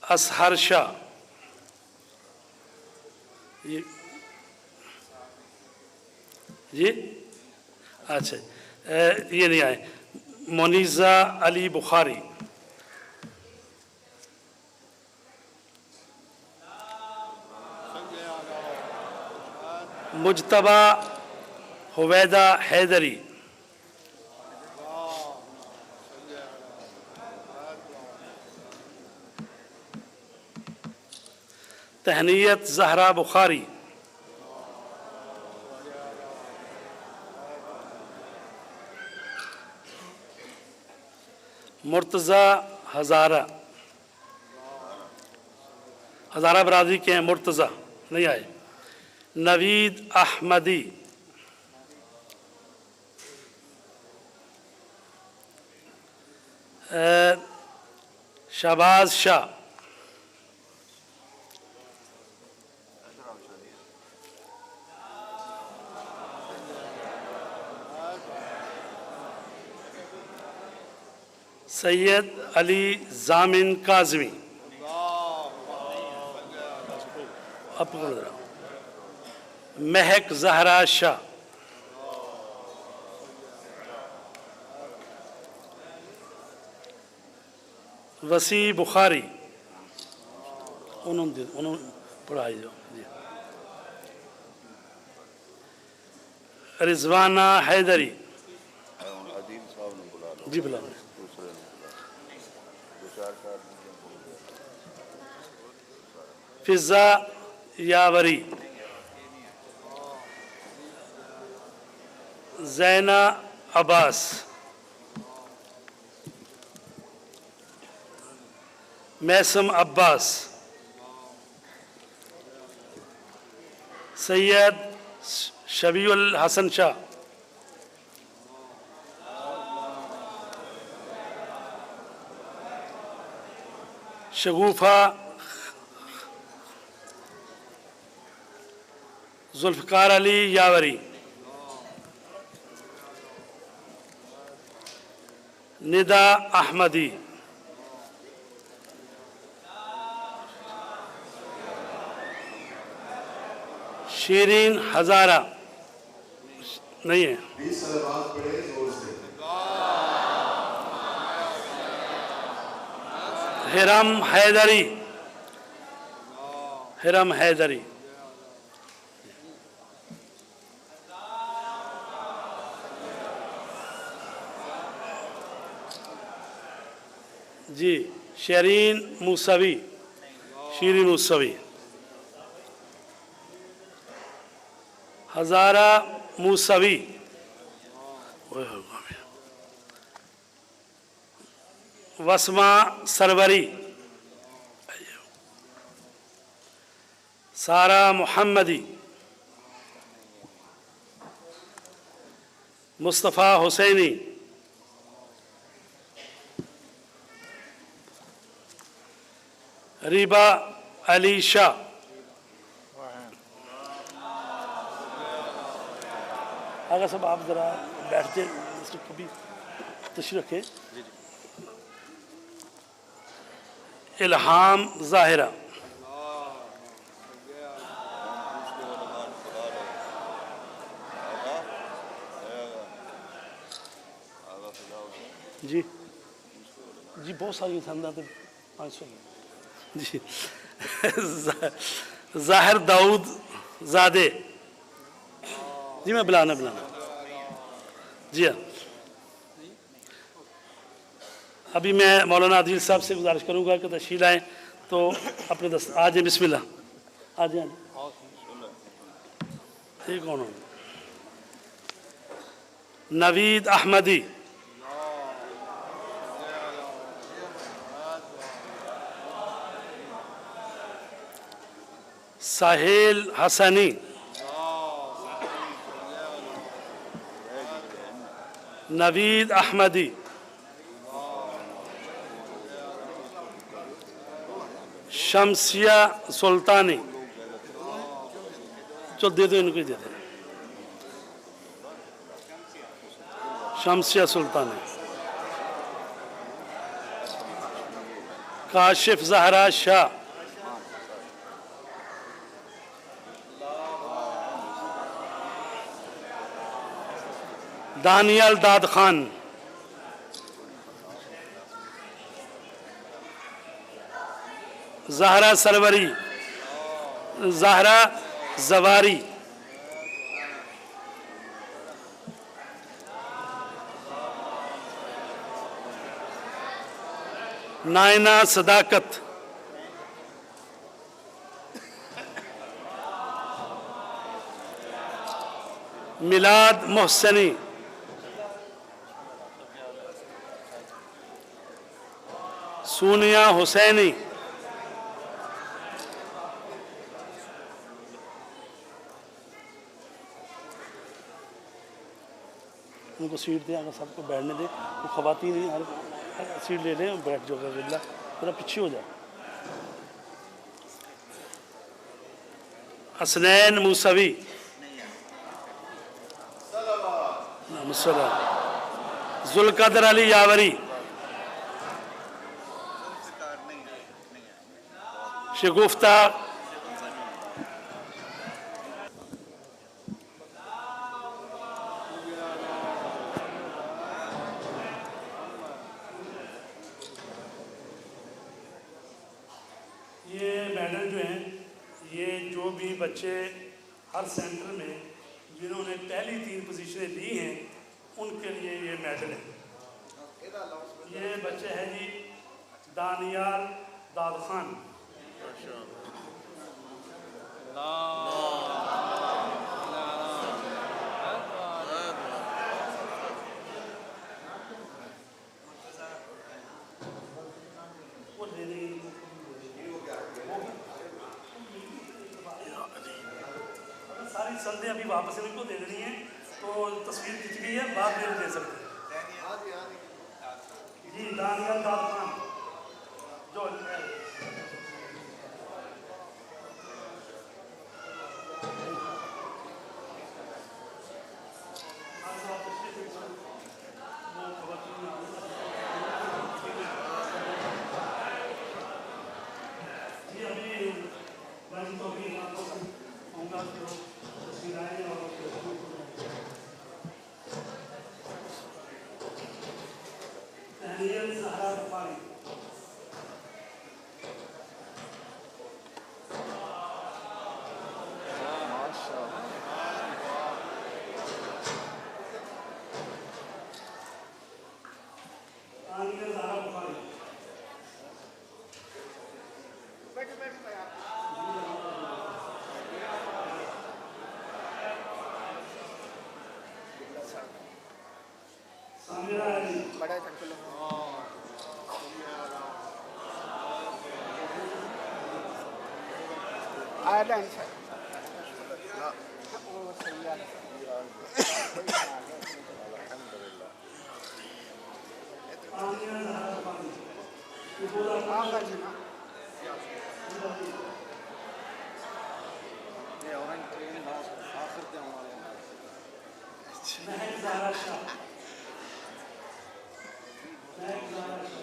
असहर शाह जी अच्छा ये नहीं आए। मोनीज़ा अली बुखारी मुजतबा हुवैदा हैदरी तहनीयत ज़हरा बुखारी मुर्तज़ा हज़ारा बरादरी के हैं, मुर्तज़ा नहीं आए। नवीद अहमदी शहबाज शाह सैयद अली जामिन काज़मी महक ज़हरा शाह वसी बुखारी उन्होंने पढ़ाई जो रिजवाना हैदरी जी बुला फिज़ा यावरी ज़ैना अब्बास मैसम अब्बास सैयद शबीउल हसन शाह शगुफा जुल्फ़कार अली यावरी निदा अहमदी, शीरीन हजारा नहीं है, हिरम हैदरी, हिरम हैदरी, जी शरीन मूसवी, शीरीन मूसवी, हजारा मूसवी, वस्मा सरवरी, सारा मुहम्मदी, मुस्तफ़ा हुसैनी, रिबा अली शाह, अगर सब आप ज़रा बैठते कभी तशरीफ़ रखें। इल्हाम ज़ाहिरा, जी जी बहुत सारी संदा तो 500 जी ज़ाहिर दाऊद ज़ादे, जी मैं बुलाना जी हाँ। अभी मैं मौलाना आदिल साहब से गुजारिश करूंगा कि तशरीफ़ लाएँ तो अपने आ जाए, बिस्मिल्लाह आ जाए। ये कौन हो? नवीद अहमदी, साहिल हसनी, नवीद अहमदी, शमसिया सुल्तानी, चलो दे दो इनको, दे दो शमसिया सुल्तानी, काशिफ ज़हरा शाह, दानियल दाद खान, ज़हरा सरवरी, ज़हरा जवारी, नायना सदाकत, मिलाद मोहसनी, सोनिया हुसैनी, उनको सीट दें, अगर सबको बैठने दें तो ख़वातीन ही हर सीट ले लें, बैठ जाओ बिल्ला, थोड़ा पीछे हो जाओ। हसनैन मूसवी, जुल्कदर अली यावरी, शगुफ्ता, ये मेडल जो हैं ये जो भी बच्चे हर सेंटर में जिन्होंने पहली 3 पोजीशनें ली हैं उनके लिए ये मेडल है। ये बच्चे हैं जी दानियाल दाद खान, सारी संदें अभी वापस इनको दे देनी है तो तस्वीर खिंच गई है, बाद में दे सकते हैं जी। दानियाल दाद खान जो Daniel Zahra Bukhari. Daniel Zahra Bukhari. Samira Ali. Mehek Zahra Shah. Mehek Zahra Shah.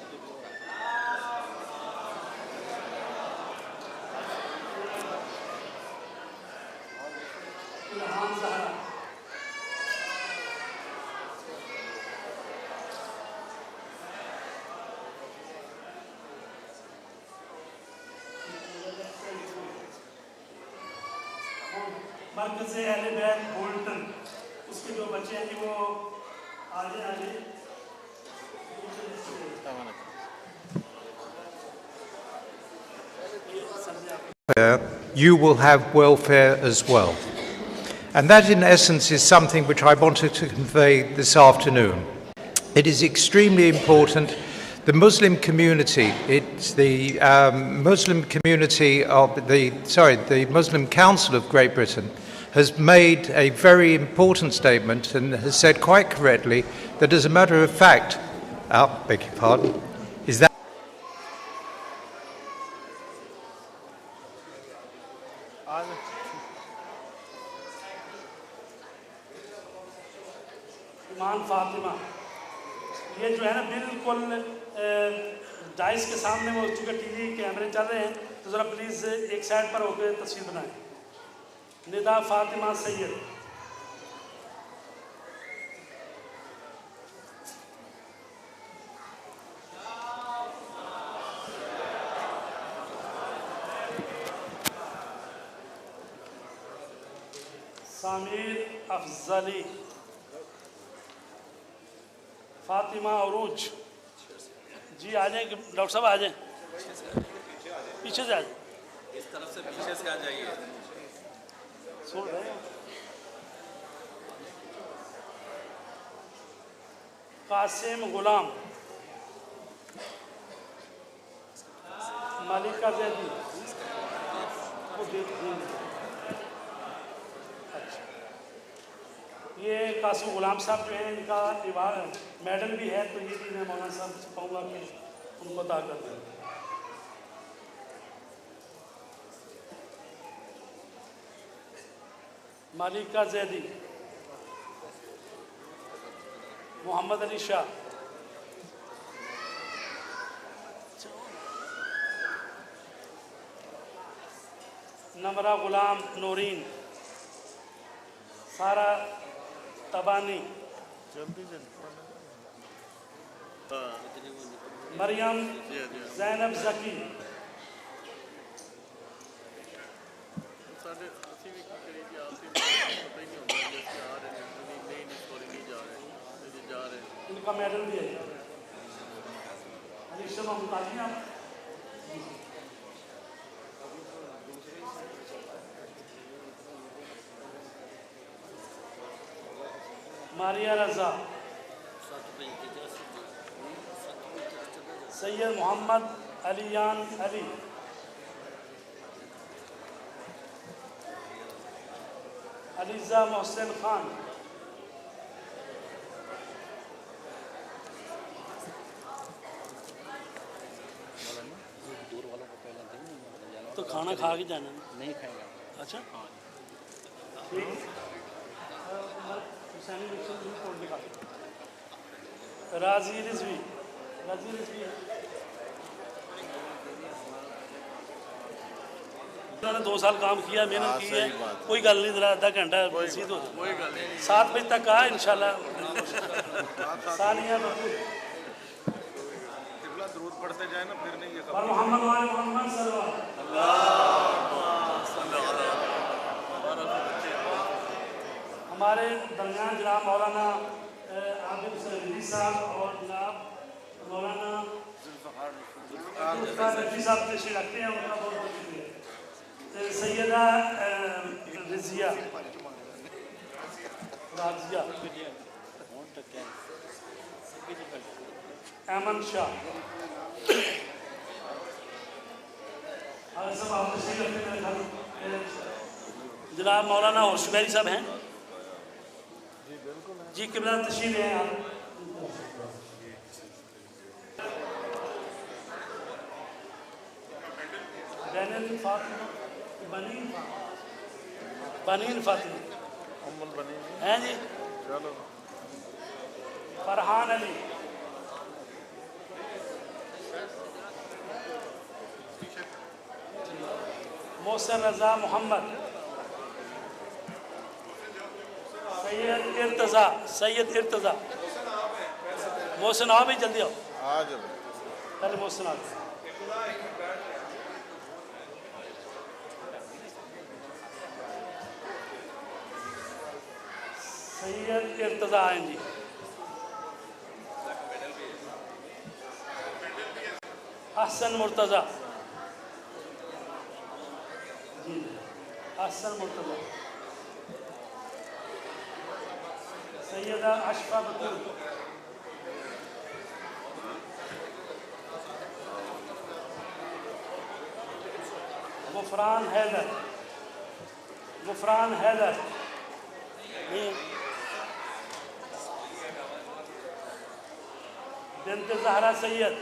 Ilham Zahra. मरकज़ अहले बैत बोल्टन, उसके जो बच्चे हैं वो आगे आगे you will have welfare as well. And that in essence is something which I wanted to convey this afternoon. It is extremely important. The Muslim community, it's the Muslim community of the Muslim Council of Great Britain has made a very important statement and has said quite correctly that as a matter of fact, beg your pardon, is that ईमान फातिमा, ये जो है ना बिल्कुल डाइस के सामने वो चूँकि टीवी कैमरे चल रहे हैं तो ज़रा प्लीज़ एक साइड पर होकर तस्वीर बनाएं। निदा फातिमा सैयद, सामिर अफजली, फातिमा अरूज जी आ जाए डॉक्टर साहब आ जाए, पीछे से आ जाए, इस तरफ से पीछे से आ जाइए। सुन रहे हैं? कासिम गुलाम, मालिका जैदी, अच्छा, ये कासिम गुलाम साहब जो है इनका मेडल भी है, तो ये भी मैं मौलाना साहब से कहूँगा कि उनको अदा कर दें। मालिका जैदी, मोहम्मद अली शाह, नमरा गुलाम नूरीन, सारा तबानी, मरियम जैनब जकी, इनका मेडल भी है। मारिया रजा, सैयद मोहम्मद अलियान अली, अलीजा मोहसिन खान, तो खाना खा के जाना नहीं खाएगा। अच्छा राजी रिजवी, राजी रिजवी उन्होंने 2 साल काम किया, मेहनत की है, कोई गल नहीं, जरा आधा घंटा रसीद हो जाए, 7 बजे तक आ इंशाल्लाह। सानिया दरूद पढ़ते जाए ना, फिर नहीं ये और मोहम्मद वाले मोहम्मद हमारे दरमियान जनाब मौलाना आबिद सैदी साहब और जनाब मौलाना जुल्फ़िकार नकवी साहब तशरीफ़ रखते हैं, उनका बहुत बहुत शुक्रिया। सैयदा रज़िया राजिया अमन शाह सब आप तशरीफ़ रखते हैं। जनाब मौलाना और शुबैरी साहब हैं जी, किबला तशरीफ़ हैं आप। बनीन फातिमा हैं जी। चलो फरहान अली, मोहसिन रज़ा मोहम्मद, सैयद इर्तज़ा। मोहसिन आओ भी जल्दी आओ, आज पहले मोहसिन आओ। सैयद इर्तज़ा हैं जी। हसन मुर्तज़ा जी, हसन मुर्तज़ा। सैयदा अशफा बतूल, गुफरान हैदर बिन्त ज़हरा सैयद,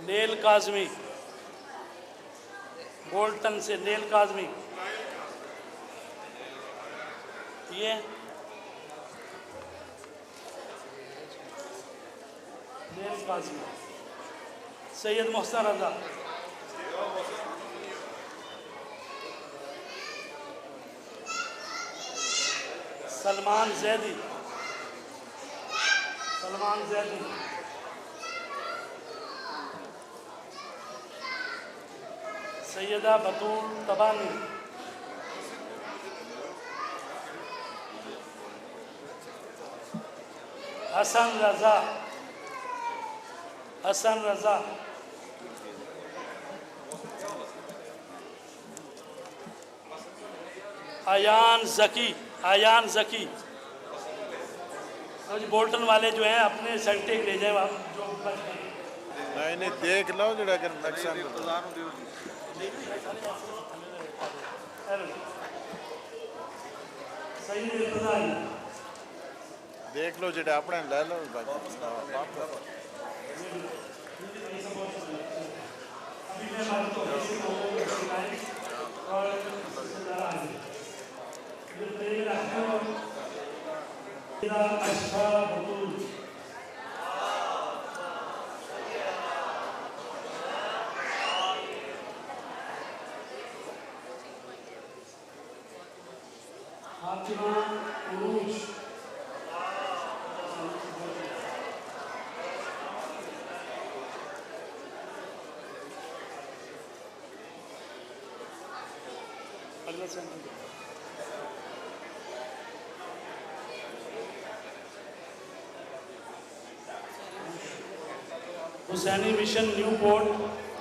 नेल काज़मी, बोल्टन से नेल काज़मी, ये नेल काज़मी। सैयद मोहसिन रज़ा, सलमान जैदी, सैयदा बतूल तबानी, हसन रज़ा, आयान ज़की। और जी बोल्टन वाले जो हैं अपने सर्टिफिकेट ले जाए आप जो बच गए। नहीं देख लो जरा कर नक्शा सही है, देख लो जेड़ा अपने ले लो हुसैनी मिशन न्यू पोर्ट,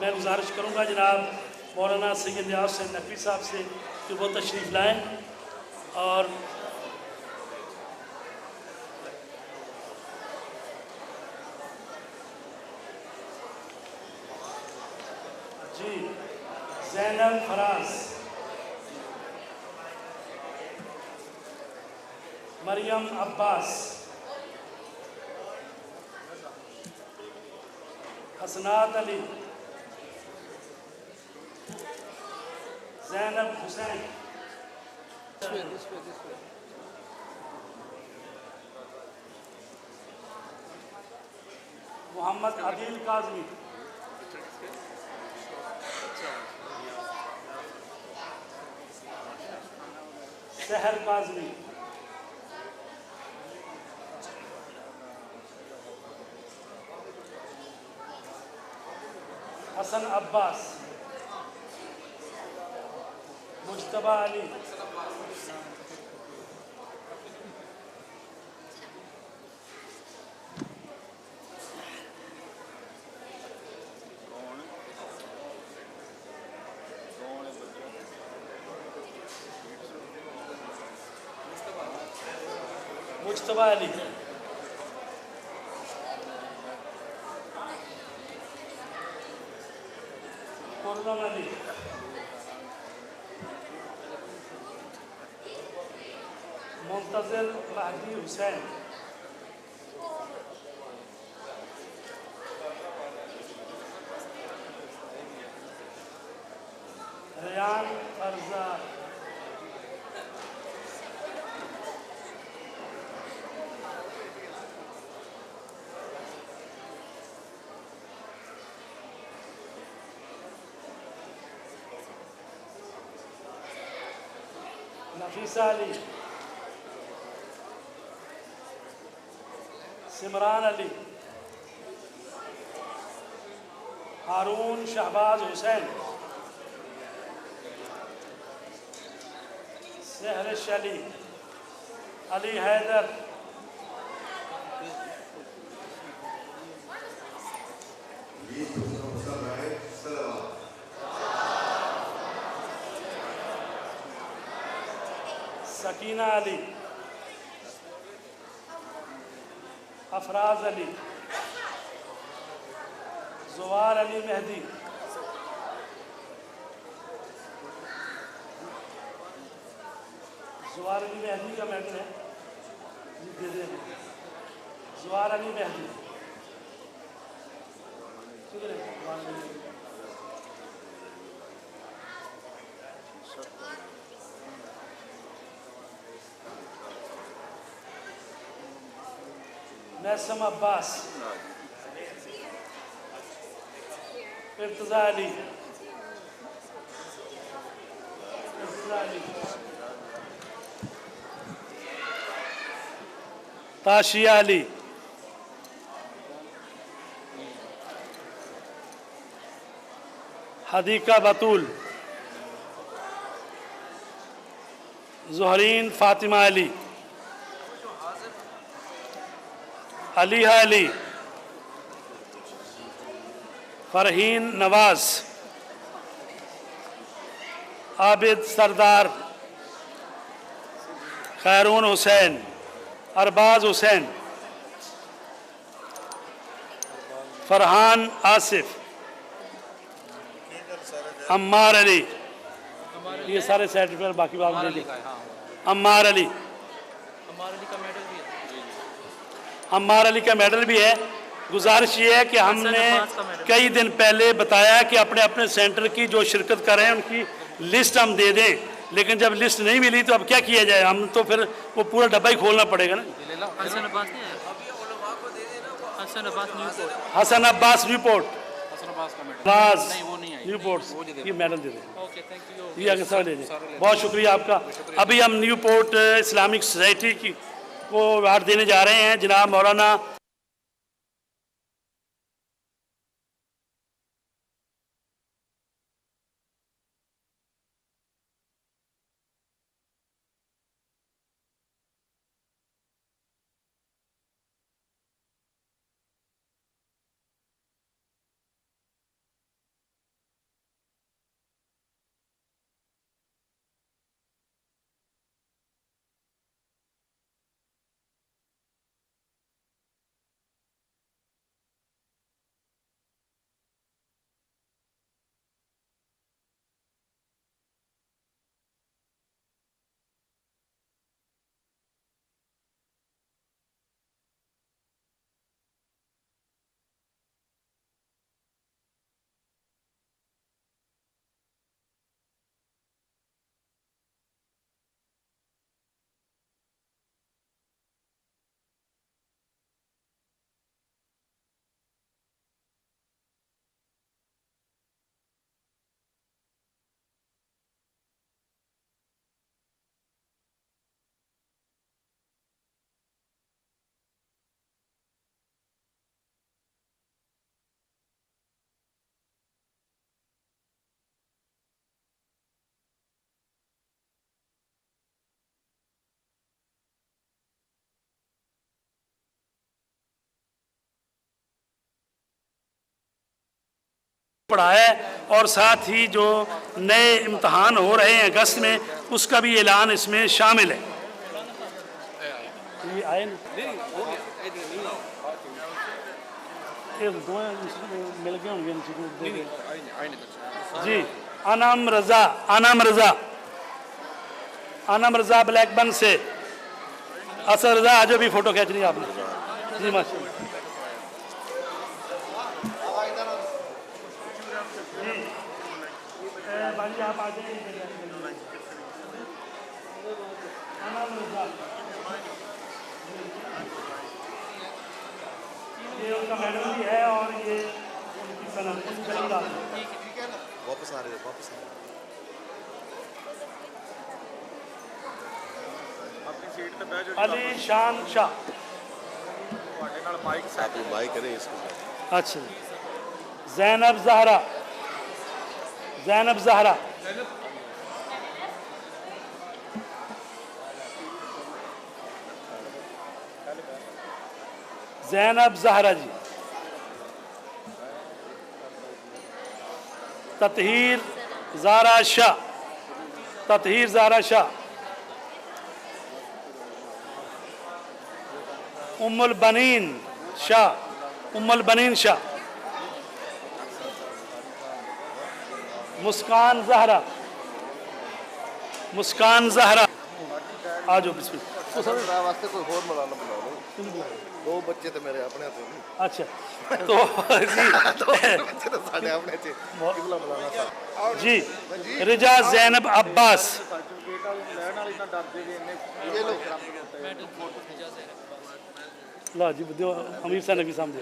मैं गुजारिश करूँगा जनाब मौलाना सैयद यासिर नकवी साहब से कि वो तशरीफ़ लाएँ और जी ज़ैनब फराज, मरियम अब्बास, हसनात अली, ज़ैनब हुसैन, मोहम्मद आदिल काज़मी, सहर काजमी, हसन अब्बास, मुज्तबा अली, मुज्तबा अली, खुर्रम अली, मुंतज़िर महदी हुसैन, रियान फरजा, नफीसा अली, सिमरान अली, हारून शहबाज हुसैन, सहरिश अली, अली हैदर, सकीना अली, अफराज अली, जुवार अली मेहदी, जुवार अली मेहदी का मेडल है, दे दे। जुवार अली मेहदी, मैसम अब्बास, इर्तज़ा अली, ताशिया अली, हदीका बतूल, ज़ुहरीन फातिमा अली, अलीहा अली, फरहीन नवाज, आबिद सरदार, खैरून हुसैन, अरबाज हुसैन, फरहान आसिफ, अम्मार अली, ये सारे सर्टिफिकेट बाकी बात ले ली। अम्मार अली, अम्मार अली का मेडल भी है। गुजारिश ये है कि हमने कई दिन पहले बताया कि अपने अपने सेंटर की जो शिरकत कर रहे हैं उनकी लिस्ट हम दे दें, लेकिन जब लिस्ट नहीं मिली तो अब क्या किया जाए, हम तो फिर वो पूरा डब्बा ही खोलना पड़ेगा ना। हसन अब्बास न्यूपोर्ट, न्यूपोर्ट, ये मेडल दे दें, ये आगे सब ले लें। बहुत शुक्रिया आपका। अभी हम न्यूपोर्ट इस्लामिक सोसाइटी की को अवार्ड देने जा रहे हैं। जनाब मौलाना पढ़ाया है, और साथ ही जो नए इम्तहान हो रहे हैं अगस्त में, उसका भी ऐलान इसमें शामिल है। ये आए मिल गए होंगे जी। अनाम रजा ब्लैकबर्न से। असर रजा आज भी फोटो खींचनी है आपने जी, माशाल्लाह। बाजी आप आ जाइए। ये उनका मेडल भी है और ये उनकी सनद वापस आ रहे हैं, वापस आ रहे हैं। अपनी सीट पे बैठ जाओ। अली शान शाह। माइक साथ में माइक करें इसको। अच्छा। ज़ैनब ज़हरा। ज़ैनब ज़हरा। ज़ैनब ज़हरा जी। ततहीर ज़ारा शाह। ततहीर ज़ारा शाह। उम्मुल बनीन शाह। उम्मुल बनीन शाह। मुस्कान ज़हरा। मुस्कान ज़हरा। आ जाओ बिस्मिल्लाह। वास्ते कोई और बुला लो, बुला लो। दो बच्चे तो मेरे अपने थे। अच्छा तो जी रिजा ज़ैनब अब्बास। ला जी दो अमीर साहब ने भी सामने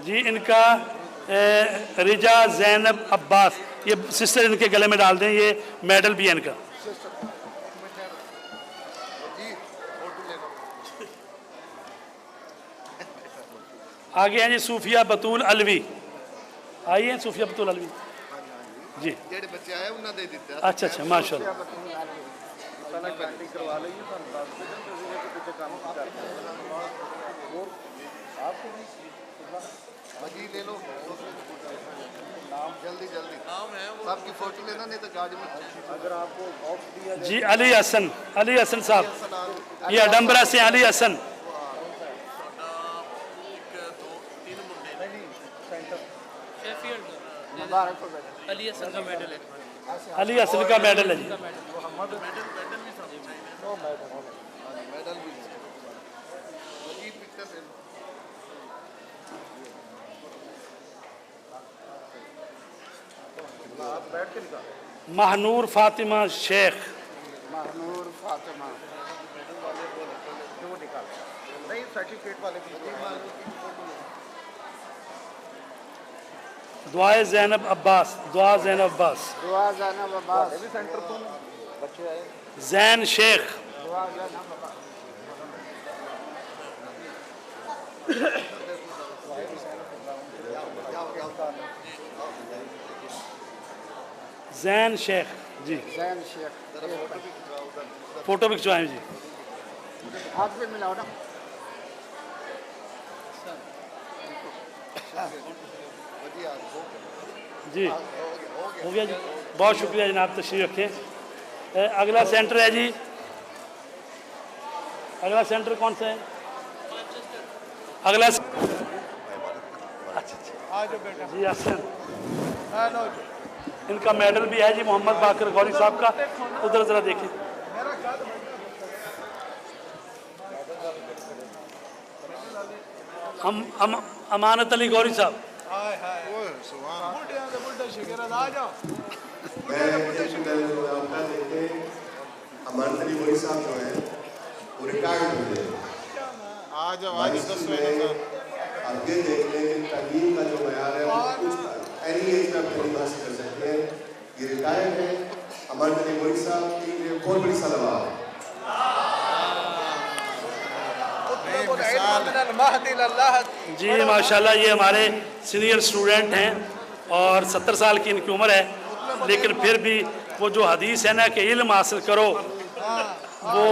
जी। इनका रिजा ज़ैनब अब्बास, ये सिस्टर इनके गले में डाल दें, ये मेडल भी है इनका। आगे हैं जी सूफिया बतूल अलवी। आई हैं सूफिया बतूल अलवी जी। बच्चे आए उन्हें दे देते। अच्छा अच्छा माशाल्लाह। ले लो जल्दी जल्दी, सबकी फोटो लेना, नहीं तो गाड़ी में अगर आपको बॉक्स दिया जी। अली हसन। अली हसन साहब, ये अडम्बरा से अली हसन। अली हसन का मेडल है। अली हसन का मेडल है जी। मेडल भी महनूर फातिमा शेख। महनूर फातिमा नहीं, सर्टिफिकेट वाले दुआ ज़ैनब अब्बास। दुआ ज़ैनब अब्बास। दुआ ज़ैनब अब्बास सेंटर तुम बच्चे आए। ज़ैन शेख। दुआ ज़ैनब अब्बास। ज़ैन शेख जी। ज़ैन शेख। फोटो भी खिंचवाएं जी। हाथ पे मिलाओ ना। जी हो गया जी, बहुत शुक्रिया जनाब, तशरीफ रखें। अगला सेंटर है जी। अगला सेंटर कौन सा है? अगला जी हसन। इनका मेडल भी है जी, मोहम्मद बाकर गौरी साहब का। उधर ज़रा देखें। अमानत अली गौरी साहब। अमानत अली गौरी साहब जो है वो रिटायर्ड हुए। आज अब ये देख लें कि तालीम का जो मयार है वो कुछ एनी एज में अपनी हासिल कर सकते हैं। ये रिटायर्ड है अमानत अली गौरी साहब की, बहुत बड़ी सलावात। जी माशाल्लाह, ये हमारे सीनियर स्टूडेंट हैं और 70 साल की इनकी उम्र है, लेकिन फिर भी वो जो हदीस है ना कि इल्म हासिल करो, वो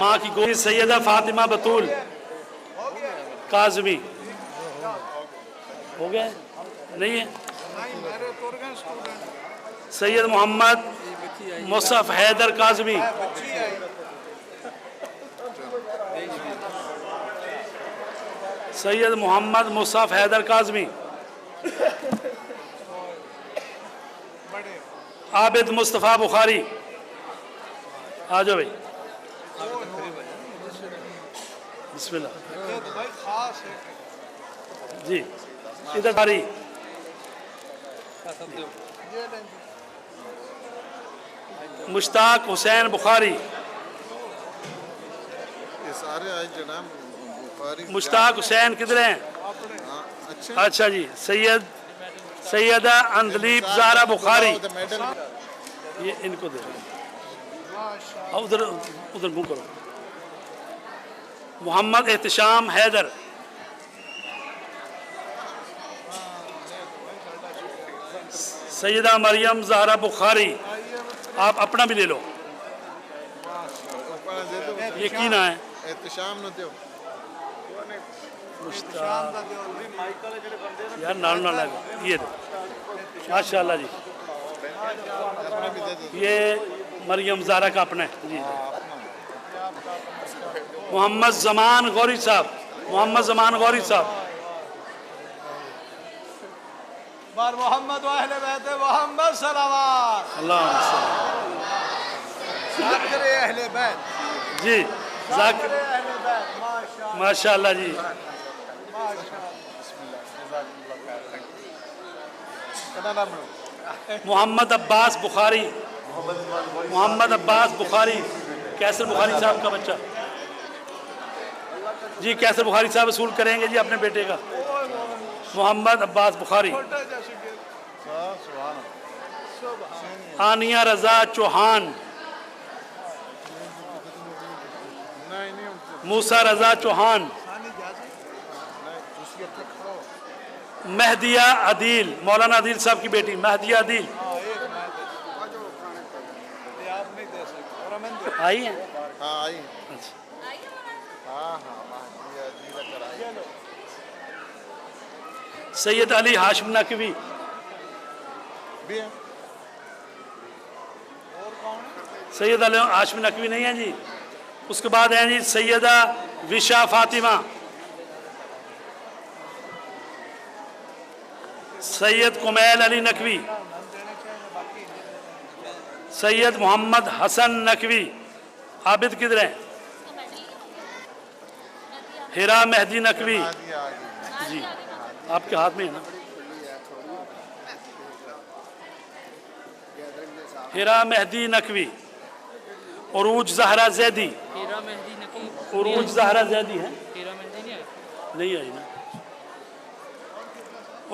माँ की गोद। सैयदा फातिमा बतूल काज़मी। हो गया नहीं है? सैयद मोहम्मद मुसफ़ हैदर काज़मी, सैयद मोहम्मद मुसफ़ हैदर काज़मी, आबिद मुस्तफ़ा बुखारी, आ जाओ भाई, बिस्मिल्लाह जी, इधर बारी, मुश्ताक हुसैन बुखारी, ये सारे आज जनाब बुखारी मुश्ताक हुसैन किधर हैं? अच्छा जी, सैयदा अंदलीब ज़ारा बुखारी, ये इनको दे, उधर उधर मुँह करो। मोहम्मद एहतशाम हैदर, सैयदा मरियम ज़हरा बुखारी, आप अपना भी ले लो, ये की ना है? एहतशाम न दो यार नाल ना लगा, ये दो, माशाल्लाह जी, ये मरियम ज़हरा का अपना है जी। मोहम्मद ज़मान गौरी साहब, मोहम्मद ज़मान गौरी साहब, मोहम्मद वाले बैठे मोहम्मद सलावत अल्लाह अहले बैत जी, जाकिर अहले बैत माशाल्लाह जी। मोहम्मद अब्बास बुखारी, मोहम्मद अब्बास बुखारी, कैसर बुखारी साहब का बच्चा जी, कैसर बुखारी साहब वसूल करेंगे जी अपने बेटे का। मोहम्मद अब्बास बुखारी, आनिया रजा चौहान, मूसा रजा चौहान, महदिया अदील, मौलाना अदील साहब की बेटी महदिया अदील आई है? हाँ आई अच्छा। हाँ सैयद अली हाशिम नकवी, भी है सैयद अली हाशिम नकवी नहीं है जी। उसके बाद है जी सैयदा विशा फातिमा, सैयद कुमैल अली नकवी, सैयद मोहम्मद हसन नकवी, आबिद किधर हैं? हिरा मेहदी नकवी जी, आपके हाथ में है ना? हिरा मेहदी नकवी, उरूज ज़हरा जैदी, उरूज ज़हरा जैदी है, नहीं आई ना?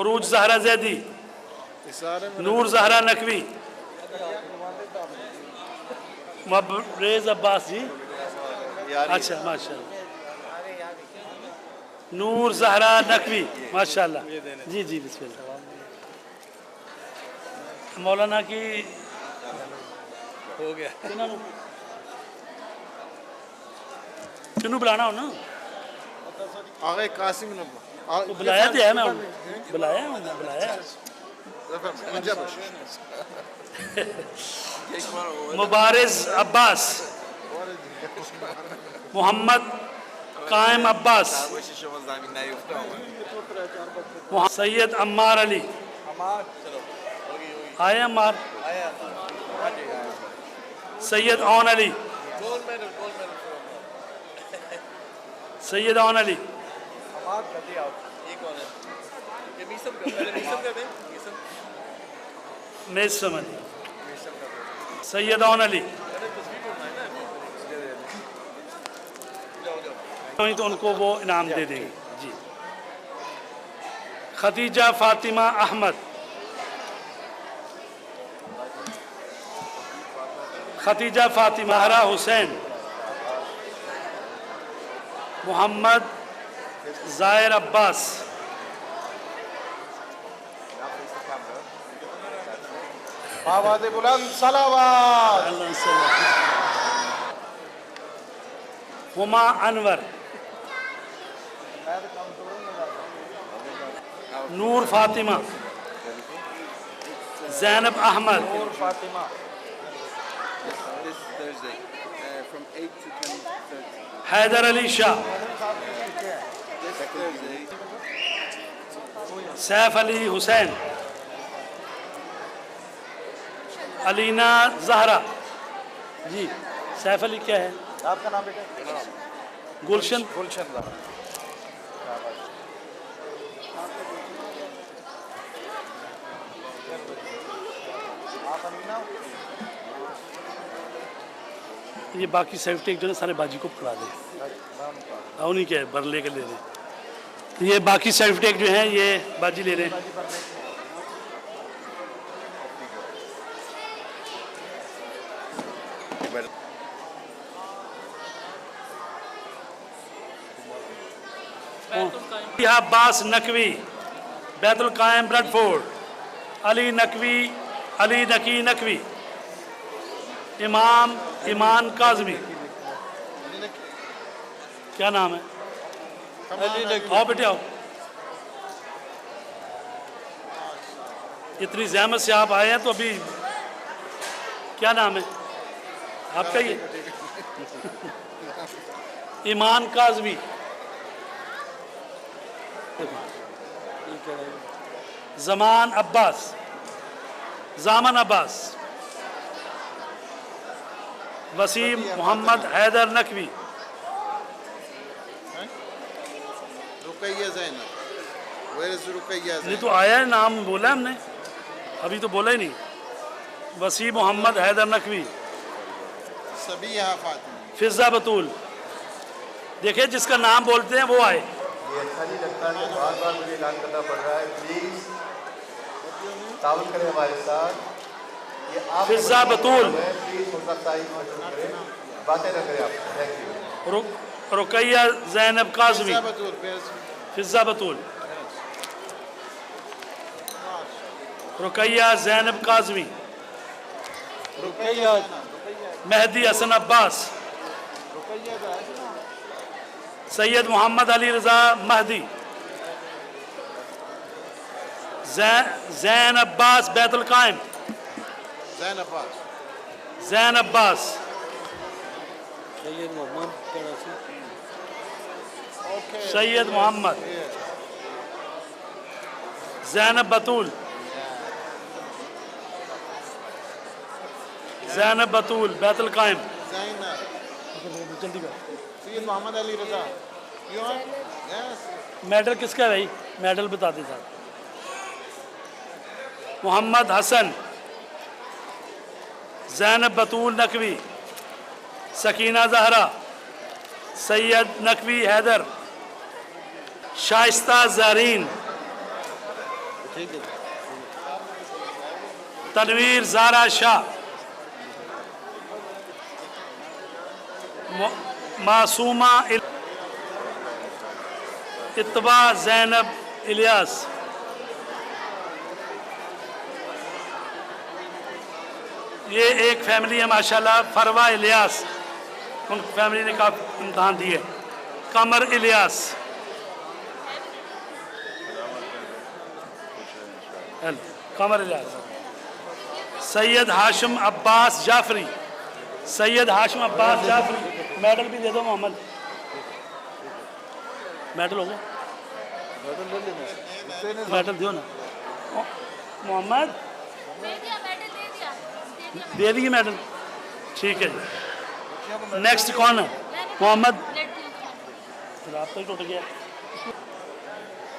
उरूज ज़हरा जैदी, नूर ज़हरा नकवी, मबरेज अब्बास जी, अच्छा माशाल्लाह, नूर ज़हरा नकवी माशाल्लाह जी जी, बिस्मिल्लाह। मौलाना की हो गया, किन्नू बुलाना हो ना? आगे कासिम ने तो बुलाया तो है, मैं बुलाया मुबारिज अब्बास, मोहम्मद कायम अब्बास, सैयद अम्मार अली, आए अम्मार, सैयद औन अली, सैयद औन अली, मेसम अली, सैयद औन अली, तो उनको वो इनाम दे देंगे जी। खदीजा फातिमा अहमद, खदीजा फातिमा हरा हुसैन, मोहम्मद ज़ाहिर अब्बास, आवाज़ बुलंद सलावत, हुमा अनवर, नूर Fatima, Zainab Ahmad, This Thursday, from 8 to 10:30. Haider Ali Shah, This Thursday. Saif Ali Hussain, Alina Zahra. जी सैफ अली क्या है आपका नाम बेटा? गुलशन। गुलशन ज़हरा। आप अमीना? ये बाकी सेफ्टी जो है सारे बाजी को पकड़ा दें, उन्हीं के बरले के ले लें। ये बाकी सर्टिफिकेट जो हैं ये बाजी ले लें। अब्बास नकवी, बैतुल कायम ब्रेडफोर्ड, अली नकवी, अली नकी नकवी, इमाम ईमान काजमी। क्या नाम है? आओ बेटे आओ। इतनी जहमत से आप आए हैं तो अभी क्या नाम है आपका? ये ईमान काजमी। जमान अब्बास, जामन अब्बास, वसीम मोहम्मद हैदर नकवी, रुकैया ज़ैनब। Where is रुकैया ये ज़ैनब? तो आया है, नाम बोला है हमने, अभी तो बोला ही नहीं। वसीम मोहम्मद हैदर नकवी, सबीहा फातिमा। फिजा बतूल। देखिए जिसका नाम बोलते हैं वो आए। ये अच्छा नहीं लगता कि बार बार मुझे ऐलान करना पड़ रहा है। प्लीज ताउन करें हमारे साथ। ये आप फिजा बतूल, प्लीज उनका टाइम करें, बातें न करें आप। Thank you. रुकैया जैनब काजमी, बतूल, फिजा बतूल, रुकैया जैनब काजमी, रुकैया मेहदी हसन अब्बास, सैयद मोहम्मद अली रजा महदी, जैन अब्बास बैतुल कायम, ज़ैन अब्बास। जैन अब्बास, सैयद मोहम्मद, जैनब बतूल, जैनब बतूल बैतुल कायम। ज़ैनब। जल्दी कर। सैयद मोहम्मद अली रजा। You are? Yes. मेडल किसका है भाई? मेडल बता दे साहब। मोहम्मद हसन, जैनब बतूल नकवी, सकीना जहरा, सैयद नकवी हैदर, शाइस्ता ज़रीन, तनवीर ज़ारा शाह, मासूमा इत्बा ज़ैनब इलियास, ये एक फैमिली है माशाल्लाह, फरवा इलियास, उन फैमिली ने काफ़ी इम्तहान दिए। कमर इलियास, कमर इलियास, सैयद हाशिम अब्बास जाफरी, सैयद हाशिम अब्बास जाफरी। मेडल भी दे दो मोहम्मद, मेडल हो गया, मेडल दो ना मोहम्मद। दे दिए मेडल, ठीक है जी। नेक्स्ट कौन है? मोहम्मद, रात तो टूट गया।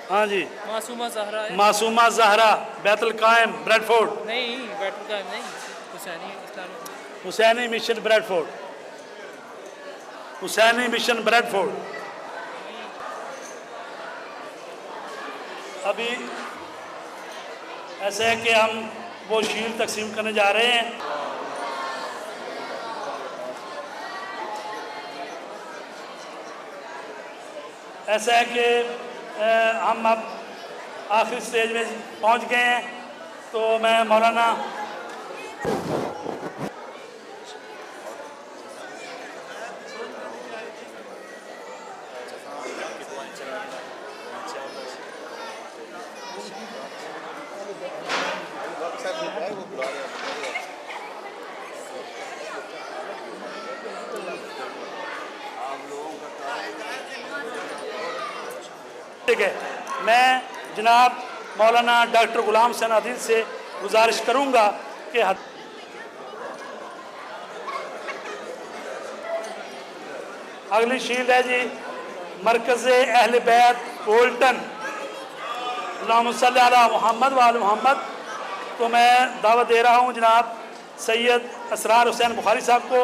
हाँ जी, मासूमा ज़हरा है। मासूमा जहरा बैतुल कायम ब्रेडफोर्ड। नहीं, बैतुल कायम नहीं, Husaini Islami, Husaini Mission Bradford, Husaini Mission Bradford. अभी ऐसा है कि हम वो शील्ड तकसीम करने जा रहे हैं। ऐसा है कि हम अब आखिरी स्टेज में पहुंच गए हैं, तो मैं मौलाना करते गए। मैं जनाब मौलाना डॉक्टर गुलाम हुसैन आदिल से गुजारिश करूँगा कि अगली शील्ड है जी मरकज़ अहले बैत बोल्टन अल्लाहुम्मा सल्ली अला मुहम्मद व आले मुहम्मद। तो मैं दावत दे रहा हूँ जनाब सैयद असरार हुसैन बुखारी साहब को,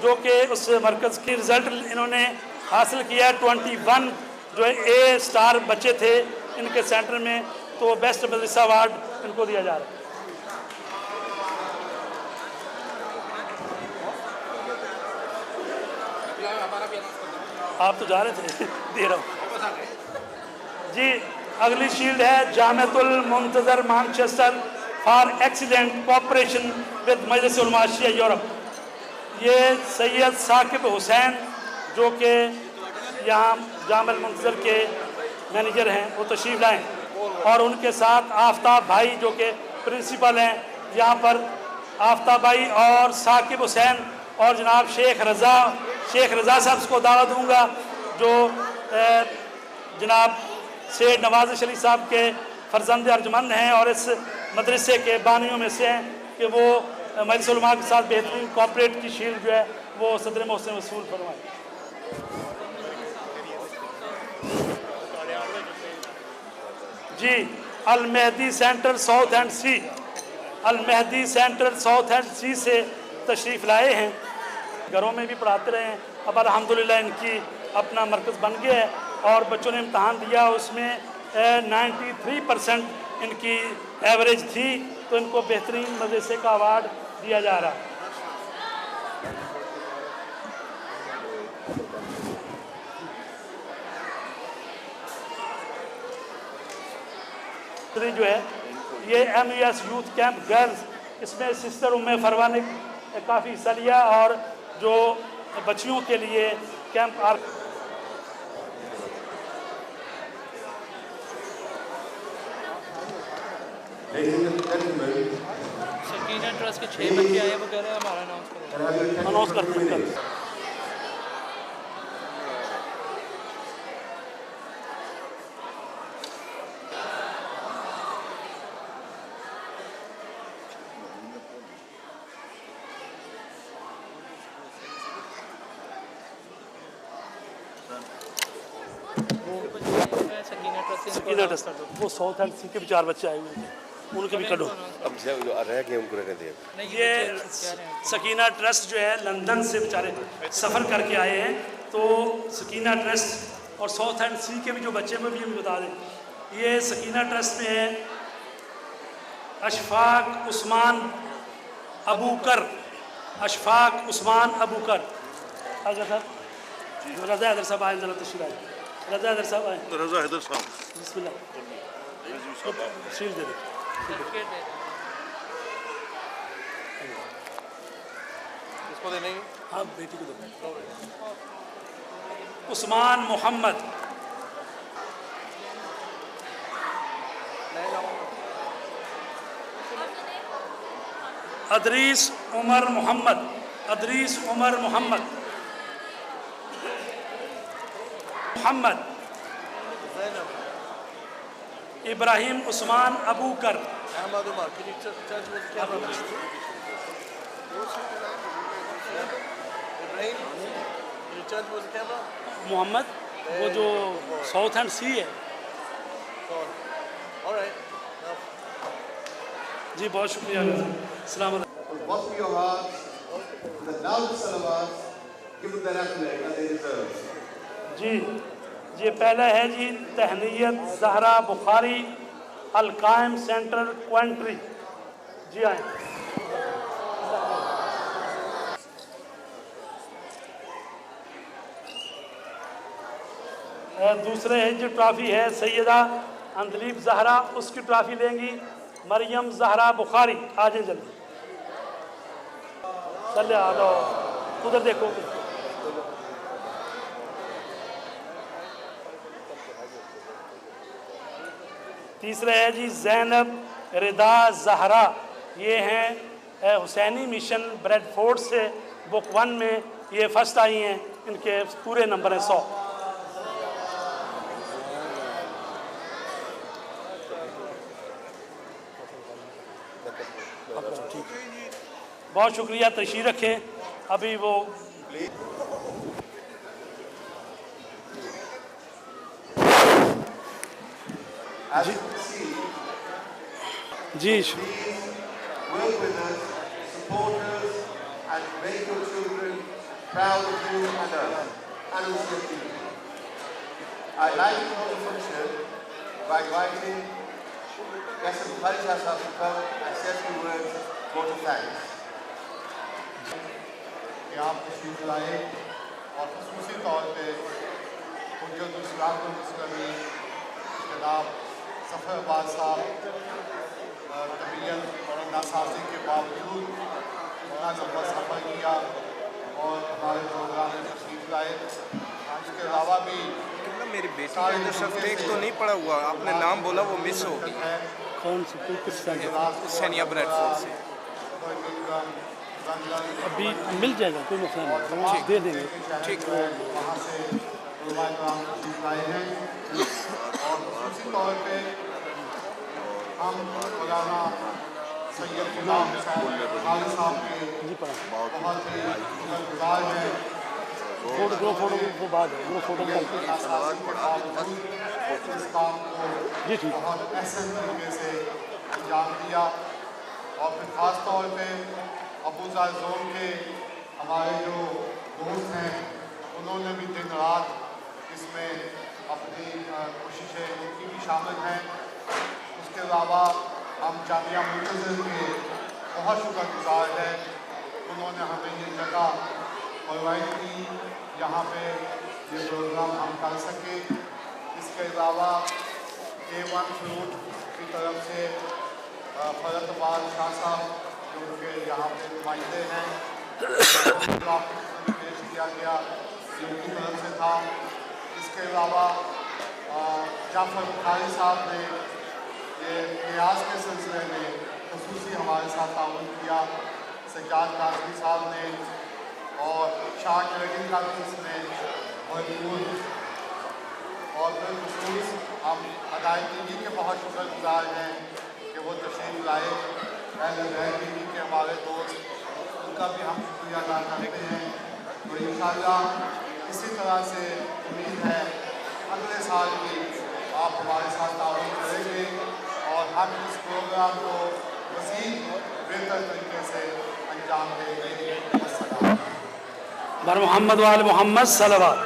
जो कि उस मरकज़ की रिज़ल्ट इन्होंने हासिल किया 21 जो ए स्टार बच्चे थे इनके सेंटर में, तो बेस्ट मदरसा अवार्ड इनको दिया जा रहा है। आप तो जा रहे थे दे रहा हूँ जी। अगली शील्ड है Jamiatul Muntazar Manchester for excellent cooperation with Majlis Ulama Shia Europe. ये सैयद साकिब हुसैन जो कि यहाँ जामिअल मुंतज़र के मैनेजर हैं वो तशरीफ़ लाएँ, और उनके साथ आफ्ताब भाई जो कि प्रिंसिपल हैं यहाँ पर, आफ्ताब भाई और साकिब हुसैन और जनाब शेख रज़ा साहब को दावत दूँगा, जो जनाब सेठ नवाज़ शरीफ साहब के फ़र्जंद अर्जुमंद हैं और इस मदरसे के बानियों में से हैं, कि वो मजलिस उलमा के साथ बेहतरीन कॉर्पोरेट की शील्ड जो है वो सदर मोहसिन वसूल फरमाएँ। जी Al Mehdi Centre Southend sea, Al Mehdi Centre Southend sea से तशरीफ़ लाए हैं, घरों में भी पढ़ाते रहे हैं। अब अल्हम्दुलिल्लाह इनकी अपना मरकज़ बन गया है और बच्चों ने इम्तहान दिया, उसमें 93% इनकी एवरेज थी, तो इनको बेहतरीन मदरसे का अवार्ड दिया जा रहा है। जो है ये MES यूथ कैंप गर्ल्स, इसमें सिस्टर उम्मे फरवा ने काफ़ी हिस्सा लिया, और जो बच्चियों के लिए कैंप सकीना ट्रस्ट के 6 बच्चे आए, वो कह रहे हैं हमारा अनाउंस करते हैं। सकीना ट्रस्ट वो साउथ एंड सी के भी 4 बच्चे आए हुए थे, उनके भी करो। अब रह गए उनको रहने दें। ये सकीना ट्रस्ट जो है लंदन से बेचारे सफ़र करके आए हैं, तो सकीना ट्रस्ट और साउथ एंड सी के भी जो बच्चे में भी बता दें, ये सकीना ट्रस्ट में है अशफाक उस्मान अबूकर, अशफाक उस्मान अबूकर। आगे सर रज़ा हैदर साहब आए, जरा तशरीफ़ आए, रज़ा हैदर साहब आए। रज़ा हैदर साहब बिस्मिल्लाह शील दे दे। इसको देने की? हाँ बेटी को दो। Usman Mohammad, Adris Umar Mohammad, Adris Umar Mohammad, Mohammad Ibrahim Usman अबूकर, Ahmad Umar. Can you touch with the camera? Ibrahim, can you touch with the camera? Mohammad वो जो साउथ एंड सी है। All right. जी बहुत शुक्रिया। अस्सलाम वालेकुम। What for your hearts, with the loudest salawats, give them the accolade that they deserve. जी ये पहला है जी तहनीयत ज़हरा बुखारी अल कायम सेंटर क्वेंट्री। जी आए। दूसरे है जो ट्रॉफ़ी है सैयदा अंदलीब ज़हरा, उसकी ट्रॉफ़ी लेंगी मरियम ज़हरा बुखारी। आ जाए जल्दी, चले आ लो, उधर देखो। तीसरा है जी ज़ैनब रिदा ज़हरा, ये हैं हुसैनी मिशन ब्रेडफोर्ड से, बुक 1 में ये फर्स्ट आई हैं, इनके पूरे नंबर हैं 100। ठीक है, बहुत शुक्रिया, तशरीफ़ रखें। अभी वो As you can see, ji work with us, support us, and make your children proud of you and us, and also your people. I'd like to close the function by inviting Yasser Bukhari Shah Sahab to come and say a few words vote of thanks. कि आप तशरीफ लाए और ख़ुसूसी तौर पे हुज्जतुल इस्लाम वल मुस्लिमीन जनाब सफ़र अब्बास साहब तबीयत और नासाजी के बावजूद इतना लंबा सफ़र किया और हमारे प्रोग्राम में तशरीफ लाए। इसके अलावा भी मेरी बेटी का जो शफ्टेक तो नहीं पड़ा हुआ, आपने नाम बोला वो मिस हो गया। कौन सी किस सैनिया ब्रेडफोर्ड से अभी मिल जाएगा, कोई मसला नहीं, दे देंगे। ठीक वहाँ से तशरीफ लाए हैं और ख़ुसूसी तौर पे हम मौलाना सैयद गुलाम खालिद साहब के बहुत ही शुक्रगुजार हैं। फोटो वो बाद है, वो फोटो इस काम को जी ठीक बहुत अहसन तरीके से अंजाम दिया और फिर ख़ास तौर पे अबूज़र जोन के हमारे जो दोस्त हैं उन्होंने भी दिन रात इसमें अपनी कोशिशें उनकी भी शामिल हैं। उसके अलावा हम जामिया मुंतज़िर के बहुत शुक्रगुजार हैं, उन्होंने हमें ये जगह प्रोवाइड की, यहाँ पे ये प्रोग्राम हम कर सके। इसके अलावा A1 फ्रूट की तरफ से फरत अब्बास शाह साहब जो उनके यहाँ पे नुमाइंदे हैं, पेश किया गया ये उनकी तरफ से था। इसके अलावा जाफ़र बुखारी साहब ने ये न्याज के सिलसिले में ख़ुसूसी हमारे साथ ताउन किया, सज्जाद काज़मी साहब ने और शाह क्रेडिट काफ़ीस ने भरपूर और बिलखसूस हम अदायगी टी वी के बहुत शुक्रगुजार हैं कि वो तशरीफ़ लाए। अदायगी टी वी के हमारे दोस्त उनका भी हम शुक्रिया अदा करते हैं। तो इंशाअल्लाह इसी तरह से उम्मीद है अगले साल भी आप हमारे साथ ताउन करेंगे और हम इस प्रोग्राम को मज़ीद बेहतर तरीके से अंजाम देंगे। बर मोहम्मद वाल मोहम्मद सलवात।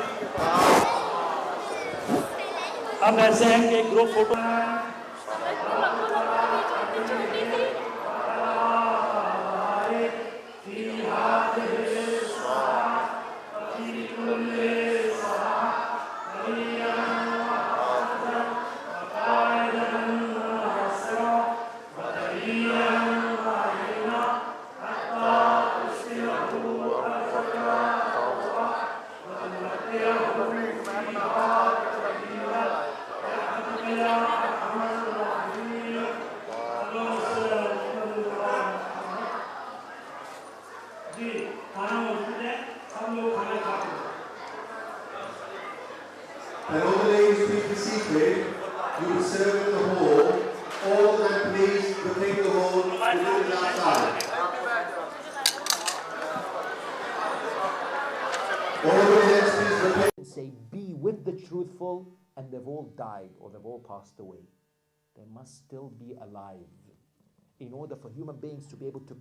अब ऐसे हैं कि group photo And all the ladies keep the secret, you will serve in the hall, all and please protect the hall within and outside. All the ladies please protect. Say, be with the truthful, and they've all died or they've all passed away. They must still be alive in order for human beings to be able to